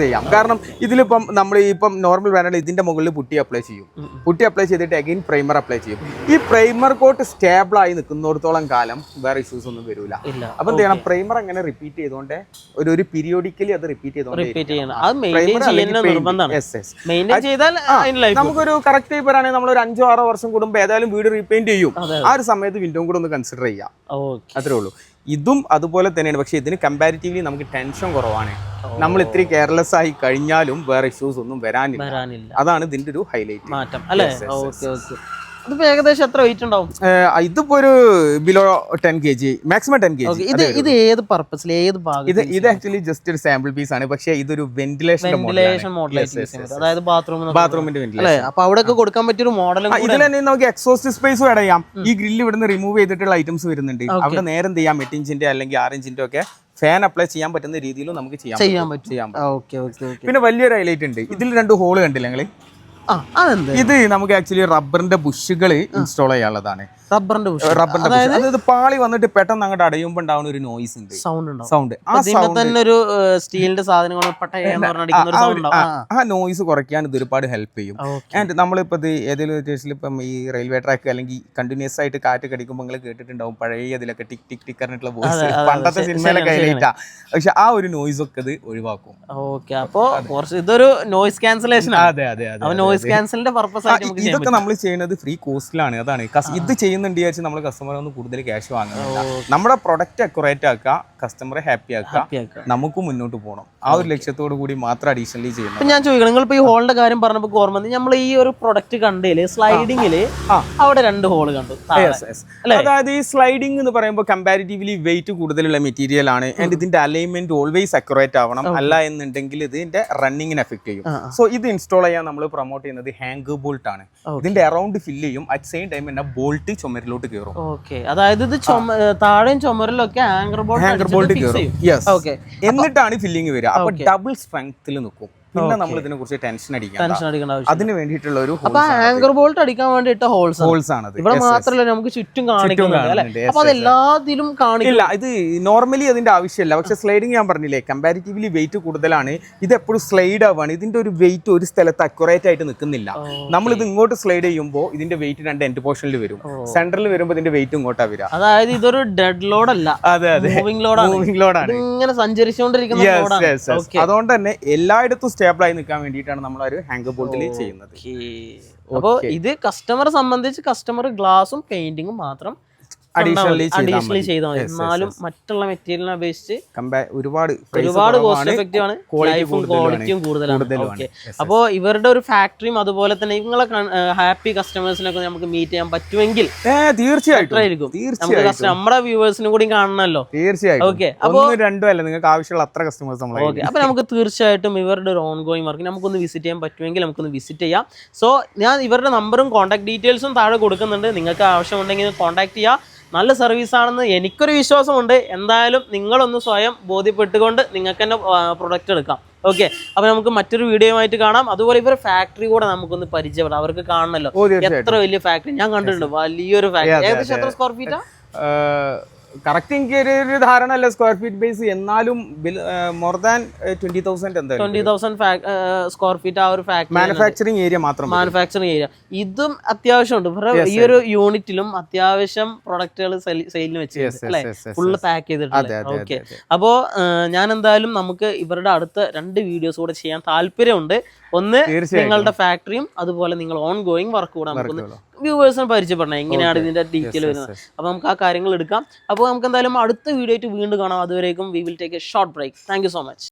ചെയ്യാം. കാരണം ഇതിലിപ്പം നമ്മൾ ഇപ്പം നോർമൽ ബ്രാൻഡിൽ ഇതിന്റെ മുകളിൽ പുട്ടി അപ്ലൈ ചെയ്തിട്ട് അഗൈൻ പ്രൈമർ അപ്ലൈ ചെയ്യും. ഈ പ്രൈമർ കോട്ട് സ്റ്റേബിൾ ആയി നിൽക്കുന്നിടത്തോളം കാലം വേറെ ഇഷ്യൂസ് ഒന്നും വരില്ല. അപ്പൊ എന്ത് ചെയ്യണം, പ്രൈമർ അങ്ങനെ റിപ്പീറ്റ് ചെയ്തോണ്ട് ഒരു പീരിയോഡിക്കലി അത് റിപ്പീറ്റ് ചെയ്തോണ്ട് നമുക്കൊരു കറക്റ്റ് പറയുകയാണെങ്കിൽ നമ്മൾ ഒരു 5-6 വർഷം കൂടുമ്പോൾ ഏതായാലും വീട് റീപെയിന്റ് ചെയ്യും. ആ ഒരു സമയത്ത് വിൻഡോ കൂടെ ഒന്ന് കൺസിഡർ ചെയ്യാം. അത്രേ ഉള്ളൂ. ഇതും അതുപോലെ തന്നെയാണ്. പക്ഷെ ഇതിന് കമ്പാരിറ്റീവ്ലി നമുക്ക് ടെൻഷൻ കുറവാണ്. നമ്മൾ ഇത്തിരി കെയർലെസ് ആയി കഴിഞ്ഞാലും വേറെ ഇഷ്യൂസ് ഒന്നും വരാനില്ല. അതാണ് ഇതിന്റെ ഒരു ഹൈലൈറ്റ് മാറ്റം അല്ലേ? ഇതിപ്പോ ഏകദേശം എത്ര വെയിറ്റ് ഉണ്ടാവും? ഇതിപ്പോ ഒരു ബിലോ 10 kg, മാക്സിമം 10 kg. ഇത് ഏത് പർപ്പസിൽ, ഏത് ഭാഗം? ഇത് ആക്ച്വലി ജസ്റ്റ് ഒരു സാമ്പിൾ പീസ് ആണ്. പക്ഷേ ഇതൊരു വെന്റിലേഷൻ മോഡലായിട്ട്, അതായത് ബാത്റൂമിന്റെ വെന്റിലേഷൻ. അപ്പൊ അവിടെ കൊടുക്കാൻ പറ്റിയ ഒരു മോഡൽ. ഇതിൽ തന്നെ നമുക്ക് എക്സോസ്റ്റ് സ്പേസും ആഡ് ചെയ്യാം. ഈ ഗ്രില്ല് ഇവിടുന്ന് റിമൂവ് ചെയ്തിട്ടുള്ള ഐറ്റംസ് വരുന്നുണ്ട്. അവിടെ നേരെ എന്ത് ചെയ്യാം, 8 ഇഞ്ചിന്റെ അല്ലെങ്കിൽ 6 ഇഞ്ചിന്റെ ഒക്കെ ഫാൻ അപ്ലൈ ചെയ്യാൻ പറ്റുന്ന രീതിയിലും നമുക്ക് ചെയ്യാൻ പറ്റും. പിന്നെ വലിയൊരു ഹൈലൈറ്റ് ഉണ്ട്, ഇതിൽ 2 ഹോള് കണ്ടില്ല നിങ്ങള്? ഇത് നമുക്ക് ആക്ച്വലി റബ്ബറിന്റെ ബുഷുകൾ ഇൻസ്റ്റാൾ ചെയ്യാനുള്ളതാണ്. റബ്ബറിന്റെ അതായത് പാളി വന്നിട്ട് പെട്ടെന്ന് അങ്ങോട്ട് അടയുമ്പോ ഉണ്ടാവുന്ന ഒരു നോയിസ് ഉണ്ട്, സൗണ്ട്. സ്റ്റീലിന്റെ സാധനങ്ങൾ ആ നോയിസ് കുറയ്ക്കാൻ ഇത് ഒരുപാട് ഹെൽപ്പ് ചെയ്യും. ആൻഡ് നമ്മളിപ്പോ ഇത് ഏതെങ്കിലും കേസിൽ ഇപ്പം ഈ റെയിൽവേ ട്രാക്ക് അല്ലെങ്കിൽ കണ്ടിന്യൂസ് ആയിട്ട് കാറ്റ് കടിക്കുമ്പോൾ നിങ്ങൾ കേട്ടിട്ടുണ്ടാവും പഴയ അതിലൊക്കെ ടിക് ടിക് ടിക് പറഞ്ഞിട്ടുള്ള വോയിസ്, പണ്ടത്തെ സിനിമയിലൊക്കെ ഹൈലൈറ്റാ. പക്ഷെ ആ ഒരു നോയിസ് ഒക്കെ ഇത് ഒഴിവാക്കും. അപ്പൊ ഇതൊരു നോയിസ് ക്യാൻസലേഷൻ. അതെ. നോയിസ് ക്യാൻസലിന്റെ പർപ്പസ് ഇതൊക്കെ നമ്മൾ ചെയ്യുന്നത് ഫ്രീ കോസ്റ്റിലാണ്. അതാണ് ഇത് ചെയ്യുന്ന കുറയുന്നുണ്ട് വിചാരിച്ച് നമ്മൾ കസ്റ്റമറെ ഒന്ന് കൂടുതൽ ക്യാഷ് വാങ്ങുന്നില്ല. നമ്മുടെ പ്രൊഡക്റ്റ് അക്യുറേറ്റ് ആക്കുക, കസ്റ്റമറെ ഹാപ്പി ആക്കുക, നമുക്ക് മുന്നോട്ട് പോകണം. ആ ഒരു ലക്ഷ്യത്തോടു കൂടി മാത്രം അഡീഷണലി ചെയ്യുന്നത്. ഞാൻ ചോദിക്കണം, നിങ്ങളിപ്പോൾ ഈ ഹോളിന്റെ കാര്യം പറഞ്ഞപ്പോൾ ഓർമ്മ വന്നു, നമ്മൾ ഈ ഒരു പ്രൊഡക്റ്റ് കണ്ടതില് സ്ലൈഡിങ്ങില് അവിടെ 2 ഹോള് കണ്ടു. അതായത് ഈ സ്ലൈഡിംഗ് എന്ന് പറയുമ്പോൾ കമ്പാരിറ്റീവ്ലി വെയിറ്റ് കൂടുതലുള്ള മെറ്റീരിയൽ ആണ്. ആൻഡ് ഇതിന്റെ അലൈൻമെന്റ് ഓൾവേസ് അക്യുറേറ്റ് ആവണം. അല്ല എന്നുണ്ടെങ്കിൽ ഇതിന്റെ റണ്ണിങ്ങിന് എഫക്ട് ചെയ്യും. സോ ഇത് ഇൻസ്റ്റാൾ ചെയ്യാൻ നമ്മൾ പ്രൊമോട്ട് ചെയ്യുന്നത് ഹാങ്കർ ബോൾട്ട് ആണ്. ഇതിന്റെ അറൌണ്ട് ഫില്ല് ചെയ്യും, അറ്റ് സെയിം ടൈം തന്നെ ബോൾട്ട് ചുമരിലോട്ട് കയറും. അതായത് ഇത് താഴെയും ചുമരിലൊക്കെ ഹാങ്കർ ബോൾട്ട് കയറും. യെസ്, എന്നിട്ടാണ് ഫില്ലിംഗ് വരിക. അപ്പൊ ഡബിൾ സ്ട്രെങ്ത്തിൽ നിൽക്കും. പിന്നെ നമ്മൾ ഇതിനെ കുറിച്ച് ടെൻഷൻ അടിക്കണം. അതിന് വേണ്ടിയിട്ടുള്ള ഒരു ഹാങ്കർ ബോൾട്ട് അടിക്കാൻ വേണ്ടിയിട്ട് ഹോൾസ് ആണ്. ഇവിടെ മാത്രമല്ല, നമുക്ക് ചുറ്റും കാണിക്കുന്നുണ്ട്. അപ്പൊ അതെല്ലാത്തിലും കാണിക്കില്ല. ഇത് നോർമലി അതിന്റെ ആവശ്യമില്ല. പക്ഷെ സ്ലൈഡിങ് ഞാൻ പറഞ്ഞില്ലേ, കമ്പാരിറ്റീവ്ലി വെയിറ്റ് കൂടുതലാണ്. ഇത് എപ്പോഴും സ്ലൈഡ് ആവാണ്. ഇതിന്റെ ഒരു വെയിറ്റ് ഒരു സ്ഥലത്ത് അക്യുറേറ്റ് ആയിട്ട് നിൽക്കുന്നില്ല. നമ്മൾ ഇത് ഇങ്ങോട്ട് സ്ലൈഡ് ചെയ്യുമ്പോൾ ഇതിന്റെ വെയിറ്റ് 2 എൻഡ് പോർഷനിൽ വരും. സെന്ററിൽ വരുമ്പോൾ ഇതിന്റെ വെയിറ്റ് ഇങ്ങോട്ടാ വരിക. അതായത് ഇതൊരു ഡെഡ് ലോഡ് അല്ല, മൂവിംഗ് ലോഡാണ്. ഇങ്ങനെ സഞ്ചരിച്ചുകൊണ്ടിരിക്കുന്ന. അതുകൊണ്ട് തന്നെ എല്ലായിടത്തും സ്റ്റേബിളായി നിൽക്കാൻ വേണ്ടിയിട്ടാണ് നമ്മൾ ഒരു ഹാങ്കർ ബോൾട്ടിൽ ചെയ്യുന്നത്. അപ്പോൾ ഇത് കസ്റ്റമറെ സംബന്ധിച്ച് കസ്റ്റമർ ഗ്ലാസും പെയിന്റിങ്ങും മാത്രം അഡീഷണലി ചെയ്താൽ മതി. എന്നാലും മറ്റുള്ള മെറ്റീരിയലിനെ അപേക്ഷിച്ച് ഒരുപാട് കോസ്റ്റ് എഫക്റ്റീവ് ആണ്, ക്വാളിറ്റിയും കൂടുതലാണ്. അപ്പോൾ ഇവരുടെ ഒരു ഫാക്ടറിയും അതുപോലെ തന്നെ നിങ്ങളെ ഹാപ്പി കസ്റ്റമേഴ്സിനൊക്കെ നമുക്ക് മീറ്റ് ചെയ്യാൻ പറ്റുമെങ്കിൽ തീർച്ചയായിട്ടും നമുക്ക് നമ്മുടെ വ്യൂവേഴ്സിനും കൂടി കാണണമല്ലോ. തീർച്ചയായും. ഓക്കെ, അപ്പോൾ 2 അല്ല, നിങ്ങൾക്ക് ആവശ്യമുള്ള അത്ര കസ്റ്റമേഴ്സ് നമ്മൾ. ഓക്കെ, അപ്പോൾ നമുക്ക് തീർച്ചയായിട്ടും ഇവരുടെ ഒരു ഓൺ ഗോയിങ് വർക്ക് നമുക്കൊന്ന് വിസിറ്റ് ചെയ്യാൻ പറ്റുമെങ്കിൽ നമുക്കൊന്ന് വിസിറ്റ് ചെയ്യാം. സോ ഞാൻ ഇവരുടെ നമ്പറും കോൺടാക്ട് ഡീറ്റെയിൽസും താഴെ കൊടുക്കുന്നുണ്ട്. നിങ്ങൾക്ക് ആവശ്യമുണ്ടെങ്കിൽ കോൺടാക്ട് ചെയ്യുക. നല്ല സർവീസാണെന്ന് എനിക്കൊരു വിശ്വാസമുണ്ട്. എന്തായാലും നിങ്ങളൊന്ന് സ്വയം ബോധ്യപ്പെട്ടുകൊണ്ട് നിങ്ങൾക്ക് തന്നെ പ്രൊഡക്റ്റ് എടുക്കാം. ഓക്കെ, അപ്പോൾ നമുക്ക് മറ്റൊരു വീഡിയോയുമായിട്ട് കാണാം. അതുപോലെ ഇവരുടെ ഫാക്ടറി കൂടെ നമുക്കൊന്ന് പരിചയപ്പെടാം. അവർക്ക് കാണണമല്ലോ എത്ര വലിയ ഫാക്ടറി. ഞാൻ കണ്ടിട്ടുണ്ട് വലിയൊരു ഫാക്ടറി. ഏകദേശം എത്ര സ്ക്വയർ ഫീറ്റാ? കറക്റ്റ് എനിക്ക് ഒരു ധാരണ അല്ല സ്ക്വയർ ഫീറ്റ് ബേസ്, എന്നാലും മോർ ദാൻ 20,000 സ്ക്വയർ ഫീറ്റ് ആ ഒരു ഫാക്ടറി. മാനുഫാക്ചറിങ് ഏരിയ മാത്രം. മാനുഫാക്ചറിങ് ഏരിയ ഇതും അത്യാവശ്യമുണ്ട്. ഈ ഒരു യൂണിറ്റിലും അത്യാവശ്യം പ്രൊഡക്റ്റുകൾ സെയിലിന് വെച്ചിട്ടുണ്ട് അല്ലെ, ഫുള്ള് പാക്ക് ചെയ്തിട്ടുണ്ട്. ഓക്കെ, അപ്പോൾ ഞാൻ എന്തായാലും നമുക്ക് ഇവരുടെ അടുത്ത 2 വീഡിയോസ് കൂടെ ചെയ്യാൻ താല്പര്യമുണ്ട്. ഒന്ന് നിങ്ങളുടെ ഫാക്ടറിയും അതുപോലെ നിങ്ങൾ ഓൺ ഗോയിങ് വർക്ക് കൂടെ നമുക്കൊന്ന് വ്യൂവേഴ്സിനെ പരിചയപ്പെടണം, എങ്ങനെയാണ് ഇതിന്റെ ഡീറ്റെയിൽ വരുന്നത്. അപ്പോൾ നമുക്ക് ആ കാര്യങ്ങൾ എടുക്കാം. അപ്പോൾ നമുക്ക് എന്തായാലും അടുത്ത വീഡിയോ ആയിട്ട് വീണ്ടും കാണാം. അതുവരേക്കും we will take a short break. Thank you so much.